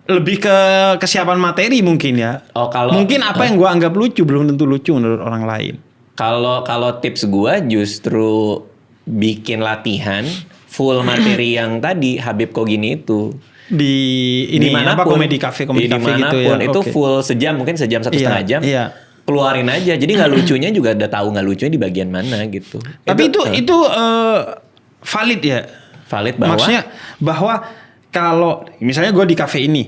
Lebih ke kesiapan materi mungkin ya. Mungkin apa yang gua anggap lucu belum tentu lucu menurut orang lain. Kalau tips gua justru bikin latihan full materi yang tadi Habib kok gini itu di ini apa komedi cafe gitu ya. Itu full sejam, mungkin sejam 1,5 jam. Iya. Keluarin aja. Jadi nggak lucunya juga udah tahu nggak lucunya di bagian mana gitu. Tapi itu valid ya. Valid bahwa maksudnya bahwa kalau misalnya gue di kafe ini,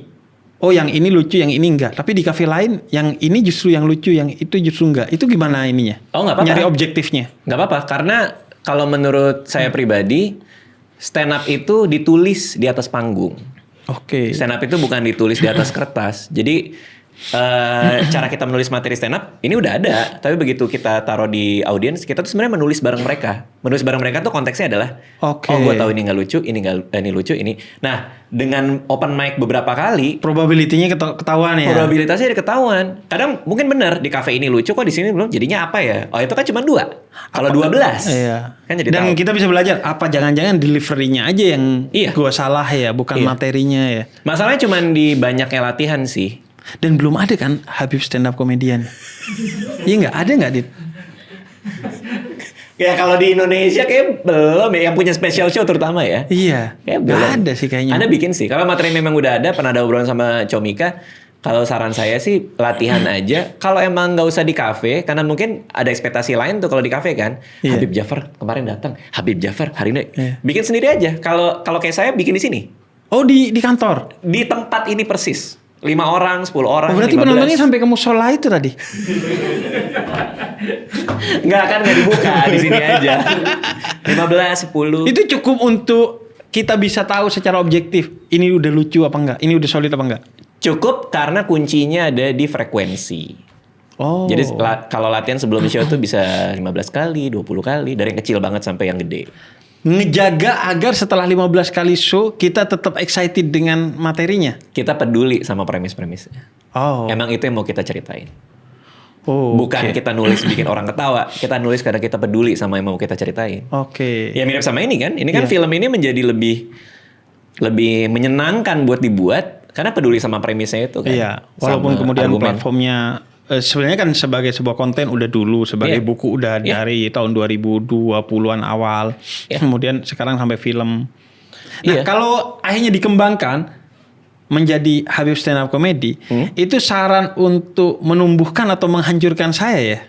yang ini lucu, yang ini enggak. Tapi di kafe lain, yang ini justru yang lucu, yang itu justru enggak. Itu gimana ininya? Nggak apa-apa. Nyari objektifnya. Nggak apa-apa. Karena kalau menurut saya pribadi, stand up itu ditulis di atas panggung. Oke. Stand up itu bukan ditulis di atas kertas. Jadi cara kita menulis materi stand up ini udah ada, tapi begitu kita taruh di audiens, kita tuh sebenarnya menulis bareng mereka. Menulis bareng mereka tuh konteksnya adalah, gue tahu ini nggak lucu, ini lucu, ini. Nah, dengan open mic beberapa kali, probability-nya ketahuan ya. Probabilitasnya ketahuan. Kadang mungkin benar di kafe ini lucu, kok di sini belum. Jadinya apa ya? Oh itu kan cuma 2. Kalau 12, iya. Kan jadi dan tahu. kita bisa belajar apa jangan-jangan delivery-nya aja yang gua salah ya, bukan materinya ya. Masalahnya cuma di banyaknya latihan sih. Dan belum ada kan Habib stand up komedian. Iya nggak ada nggak Dit? Ya kalau di Indonesia kayak belum ya, yang punya special show terutama ya. Iya. Kayak belum belum. ada sih kayaknya. Anda bikin sih. Kalau materi memang udah ada, pernah ada obrolan sama Comika. Kalau saran saya sih latihan aja. Kalau emang nggak usah di kafe, karena mungkin ada ekspektasi lain tuh kalau di kafe kan. Iya. Habib Jafar kemarin datang. Habib Jafar hari ini bikin sendiri aja. Kalau kayak saya bikin di sini. Oh di kantor? Di tempat ini persis. 5 orang, 10 orang, berarti 15. penontonnya sampai ke musola itu tadi? Nggak dibuka di sini aja. 15, 10. Itu cukup untuk kita bisa tahu secara objektif ini udah lucu apa enggak, ini udah solid apa enggak? Cukup karena kuncinya ada di frekuensi. Jadi kalau latihan sebelum show tuh bisa 15 kali, 20 kali, dari yang kecil banget sampai yang gede. Ngejaga agar setelah 15 kali show kita tetap excited dengan materinya. Kita peduli sama premis-premisnya. Emang itu yang mau kita ceritain. Bukan kita nulis bikin orang ketawa. Kita nulis karena kita peduli sama yang mau kita ceritain. Ya mirip sama ini kan. Ini kan film ini menjadi lebih menyenangkan buat dibuat karena peduli sama premisnya itu kan. Iya. Walaupun kemudian platformnya sebenarnya kan sebagai sebuah konten udah dulu, sebagai buku udah dari tahun 2020-an awal. Kemudian sekarang sampai film. Nah, kalau akhirnya dikembangkan menjadi Habib stand up comedy, itu saran untuk menumbuhkan atau menghancurkan saya ya?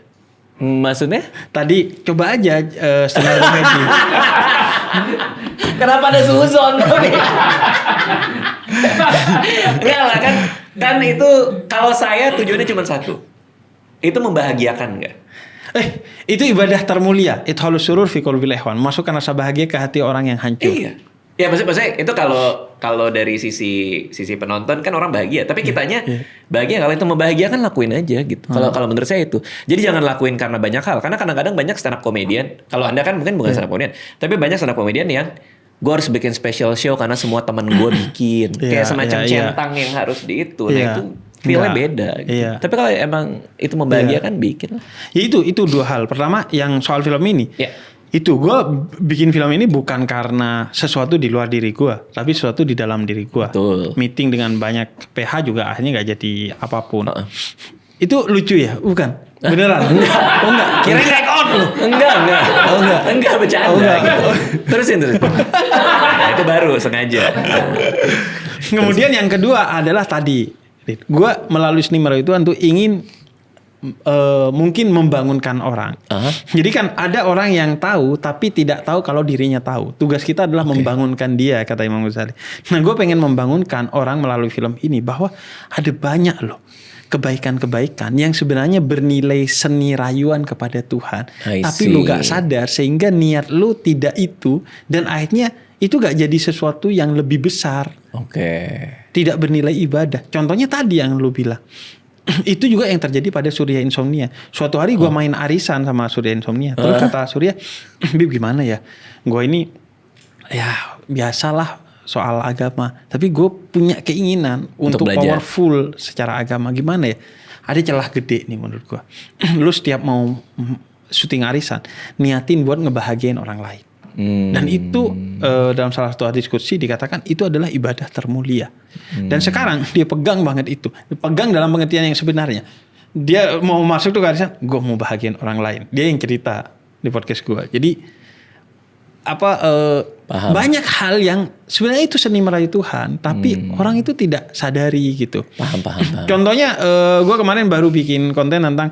Maksudnya? Tadi coba aja stand up comedy. Kenapa ada suzon? Enggak lah kan itu kalau saya tujuannya cuma satu. Itu membahagiakan nggak? Itu ibadah termulia. Ithalus surur fi qalbil ihwan. Masukkan rasa bahagia ke hati orang yang hancur. Iya. Ya maksudnya itu kalau dari sisi penonton kan orang bahagia, tapi kitanya bahagia. Kalau itu membahagiakan lakuin aja gitu. Kalau menurut saya itu. Jadi jangan lakuin karena banyak hal. Karena kadang-kadang banyak stand up comedian. Kalau Anda kan mungkin bukan stand up comedian, tapi banyak stand up comedian yang gue harus bikin special show karena semua teman gue bikin. Kayak semacam centang yang harus di itu. Nah itu feel-nya beda gitu. Tapi kalau emang itu membahagiakan bikin lah. Ya itu 2 hal. Pertama yang soal film ini. Itu gue bikin film ini bukan karena sesuatu di luar diri gue, tapi sesuatu di dalam diri gue. Meeting dengan banyak PH juga akhirnya gak jadi apapun. Itu lucu ya? Bukan? Beneran? Enggak. Kirain take on lu. Enggak. Enggak bercanda. Gitu. Terusin. Nah, itu baru sengaja. Kemudian yang kedua adalah tadi gue melalui seni merayu itu ingin mungkin membangunkan orang. Jadi kan ada orang yang tahu tapi tidak tahu kalau dirinya tahu. Tugas kita adalah membangunkan dia, kata Imam Ghazali. Nah gue pengen membangunkan orang melalui film ini bahwa ada banyak loh kebaikan-kebaikan yang sebenarnya bernilai seni rayuan kepada Tuhan. I Tapi see. lu gak sadar sehingga niat lu tidak itu dan akhirnya itu gak jadi sesuatu yang lebih besar. Oke. Tidak bernilai ibadah. Contohnya tadi yang lu bilang. Itu juga yang terjadi pada Surya Insomnia. Suatu hari gue main arisan sama Surya Insomnia. Terus kata Surya, Bib gimana ya? Gue ini ya biasalah soal agama. Tapi gue punya keinginan untuk belajar. powerful secara agama. Gimana ya? Ada celah gede nih menurut gue. Lu setiap mau syuting arisan, niatin buat ngebahagiain orang lain. Dan itu dalam salah satu diskusi dikatakan itu adalah ibadah termulia. Dan sekarang dia pegang banget itu. Pegang dalam pengertian yang sebenarnya. Dia mau masuk tuh ke arisan, gue mau bahagiain orang lain. Dia yang cerita di podcast gue. Jadi Paham. banyak hal yang sebenarnya itu seni merayu Tuhan, tapi orang itu tidak sadari gitu. Paham. Contohnya gue kemarin baru bikin konten tentang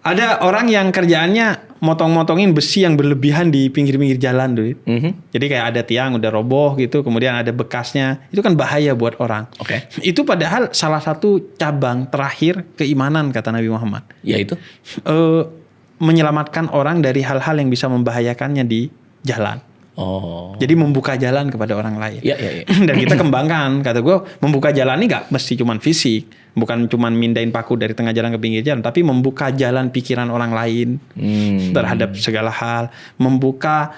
ada orang yang kerjaannya motong-motongin besi yang berlebihan di pinggir-pinggir jalan tuh. Jadi kayak ada tiang udah roboh gitu, kemudian ada bekasnya. Itu kan bahaya buat orang. Oke. Itu padahal salah satu cabang terakhir keimanan kata Nabi Muhammad. Yaitu? Menyelamatkan orang dari hal-hal yang bisa membahayakannya di jalan. Oh. Jadi membuka jalan kepada orang lain. Iya. Dan kita kembangkan. Kata gue membuka jalan ini gak mesti cuman fisik. Bukan cuman mindahin paku dari tengah jalan ke pinggir jalan. Tapi membuka jalan pikiran orang lain. Terhadap segala hal. Membuka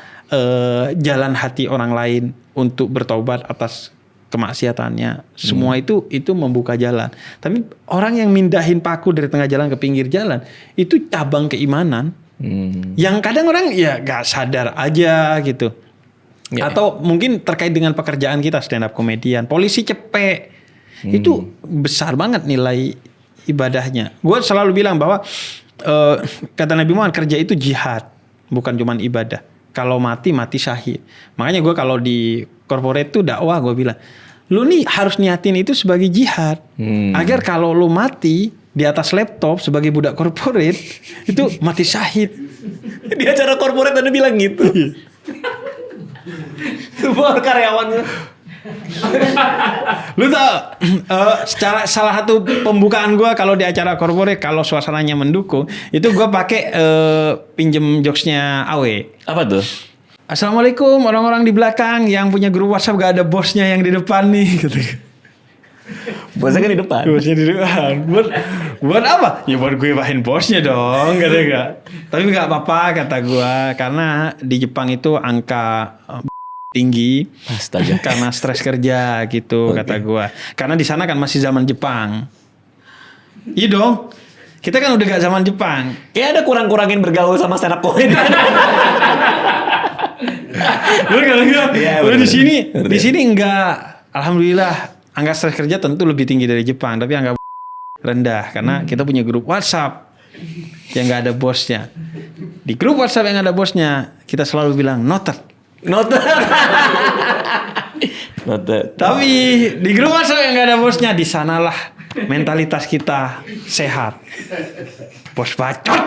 jalan hati orang lain. Untuk bertobat atas kemaksiatannya. Semua itu membuka jalan. Tapi orang yang mindahin paku dari tengah jalan ke pinggir jalan. Itu cabang keimanan. Yang kadang orang ya gak sadar aja gitu. Ya. Atau mungkin terkait dengan pekerjaan kita stand up komedian, polisi cepek. Itu besar banget nilai ibadahnya. Gue selalu bilang bahwa kata Nabi Muhammad kerja itu jihad, bukan cuman ibadah. Kalau mati syahid. Makanya gue kalau di corporate tuh dakwah gue bilang, lu nih harus niatin itu sebagai jihad. Agar kalau lu mati di atas laptop sebagai budak corporate itu mati syahid. Di acara korporat Anda bilang gitu. Semua karyawannya. Lu tau secara salah satu pembukaan gue kalau di acara corporate kalau suasananya mendukung itu gue pakai pinjem jokesnya Awe. Apa tuh? Assalamualaikum orang-orang di belakang yang punya grup WhatsApp gak ada bosnya yang di depan nih gitu. Bosnya kan di depan. Bosnya di depan. Buat apa? Ya buat gue bahin bosnya dong, kata gak. Tapi gak apa-apa kata gue karena di Jepang itu angka tinggi. Astaga. Karena stres kerja gitu kata gue. Karena di sana kan masih zaman Jepang. Iya dong. Kita kan udah gak zaman Jepang. Kayak ada kurang-kurangin bergaul sama stand up comedy. Lu kalau Iya, lu bener. di sini enggak. Alhamdulillah angka stres kerja tentu lebih tinggi dari Jepang, tapi angka rendah karena kita punya grup WhatsApp yang enggak ada bosnya. Di grup WhatsApp yang ada bosnya, kita selalu bilang noted. Tapi di grup WhatsApp yang enggak ada bosnya, di sanalah mentalitas kita sehat. Bos bacot.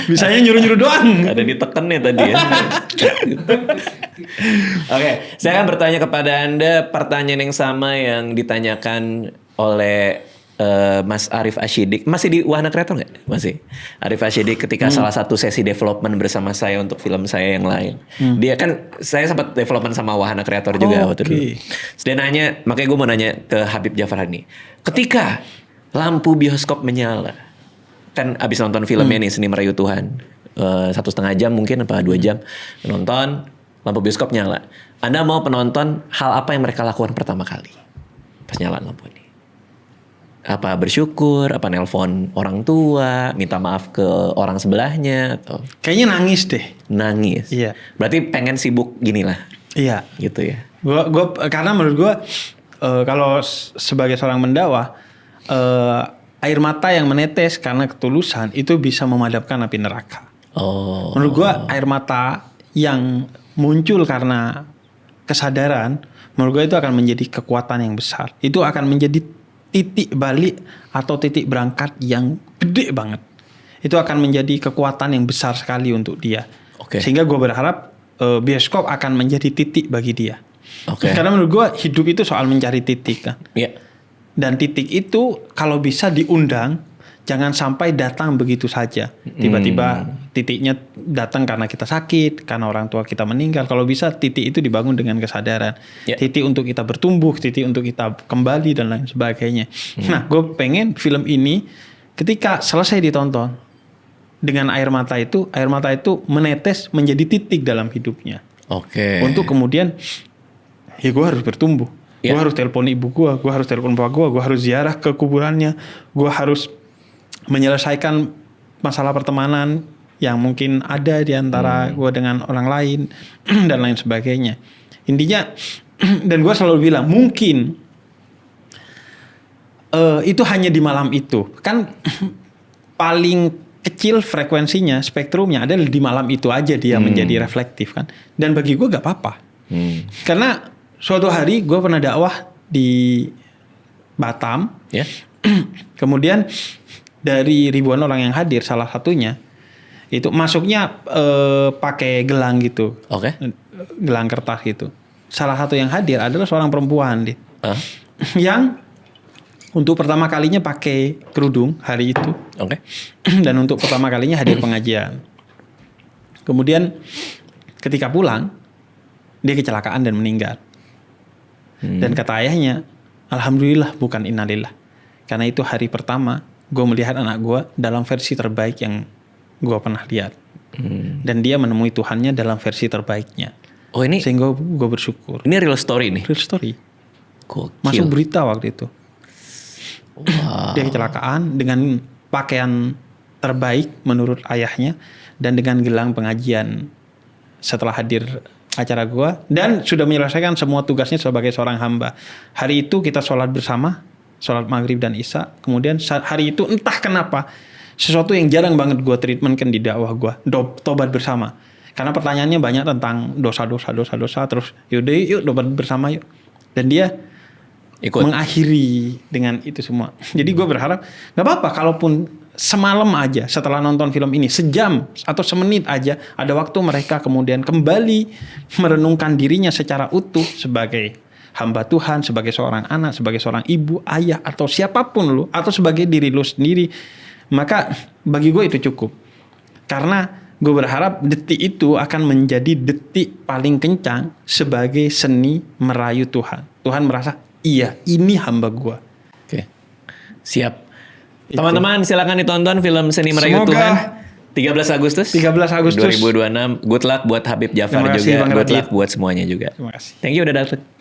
Bisanya nyuruh-nyuruh doang. Ada ditekan nih tadi ya. Oke, saya akan bertanya kepada Anda pertanyaan yang sama yang ditanyakan oleh Mas Arif Ashidik. Masih di Wahana Kreator nggak? Masih. Arif Ashidik ketika salah satu sesi development bersama saya untuk film saya yang lain. Dia kan, saya sempat development sama Wahana Kreator juga waktu dulu. Terus dia nanya, makanya gue mau nanya ke Habib Jafar nih. Ketika lampu bioskop menyala, kan abis nonton filmnya nih Seni Merayu Tuhan 1,5 jam mungkin apa 2 jam nonton, lampu bioskop nyala. Anda mau penonton hal apa yang mereka lakukan pertama kali pas nyala lampu ini? Apa bersyukur, apa nelpon orang tua, minta maaf ke orang sebelahnya, atau Kayaknya nangis deh. nangis? Iya. Berarti pengen sibuk gini lah, Iya. gitu ya? Gua karena menurut gue kalau sebagai seorang mendakwah air mata yang menetes karena ketulusan itu bisa memadamkan api neraka. Oh. Menurut gue air mata yang muncul karena kesadaran, menurut gue itu akan menjadi kekuatan yang besar. Itu akan menjadi titik balik atau titik berangkat yang gede banget. Itu akan menjadi kekuatan yang besar sekali untuk dia. Oke. Sehingga gue berharap bioskop akan menjadi titik bagi dia. Oke. Karena menurut gue hidup itu soal mencari titik kan. Iya. Dan titik itu kalau bisa diundang, jangan sampai datang begitu saja. Tiba-tiba titiknya datang karena kita sakit, karena orang tua kita meninggal. Kalau bisa titik itu dibangun dengan kesadaran. Ya. Titik untuk kita bertumbuh, titik untuk kita kembali dan lain sebagainya. Nah, gue pengen film ini ketika selesai ditonton dengan air mata itu menetes menjadi titik dalam hidupnya. Oke. Untuk kemudian ya gue harus bertumbuh. Ya. Gue harus telepon ibu gue harus telepon bapak gue harus ziarah ke kuburannya, gue harus menyelesaikan masalah pertemanan yang mungkin ada di antara gue dengan orang lain dan lain sebagainya. Intinya dan gue selalu bilang mungkin itu hanya di malam itu kan paling kecil frekuensinya, spektrumnya adalah di malam itu aja dia menjadi reflektif kan. Dan bagi gue gak apa-apa. Karena suatu hari gue pernah dakwah di Batam. Ya. Kemudian dari ribuan orang yang hadir, salah satunya itu masuknya pakai gelang gitu. Oke. Gelang kertas gitu. Salah satu yang hadir adalah seorang perempuan yang untuk pertama kalinya pakai kerudung hari itu. Oke. Dan untuk pertama kalinya hadir pengajian. Kemudian ketika pulang dia kecelakaan dan meninggal. Dan kata ayahnya, alhamdulillah bukan innalillah. Karena itu hari pertama gue melihat anak gue dalam versi terbaik yang gue pernah lihat. Dan dia menemui Tuhannya dalam versi terbaiknya. Oh ini Sehingga gue bersyukur. ini real story nih. Real story. Gokil. Masuk berita waktu itu. Wow. Dia kecelakaan dengan pakaian terbaik menurut ayahnya. Dan dengan gelang pengajian setelah hadir acara gua. Dan sudah menyelesaikan semua tugasnya sebagai seorang hamba. Hari itu kita sholat bersama. Sholat maghrib dan isya. Kemudian hari itu entah kenapa. Sesuatu yang jarang banget gua treatmentkan di dakwah gua. Tobat bersama. Karena pertanyaannya banyak tentang dosa-dosa. Terus yaudah yuk tobat bersama yuk. Dan dia Ikut. mengakhiri dengan itu semua. Jadi gue berharap gak apa-apa kalaupun semalam aja setelah nonton film ini, sejam atau semenit aja ada waktu mereka kemudian kembali merenungkan dirinya secara utuh sebagai hamba Tuhan, sebagai seorang anak, sebagai seorang ibu, ayah atau siapapun lu, atau sebagai diri lu sendiri, maka bagi gue itu cukup. Karena gue berharap detik itu akan menjadi detik paling kencang sebagai seni merayu Tuhan. Tuhan merasa iya, ini hamba gua. Oke. Siap. Teman-teman silakan ditonton film Seni Merayu Semoga Tuhan 13 Agustus 13 Agustus 2026. Good luck buat Habib Jafar Terima kasih, juga. Bang Good Radit. luck buat semuanya juga. Terima kasih. Thank you udah datang.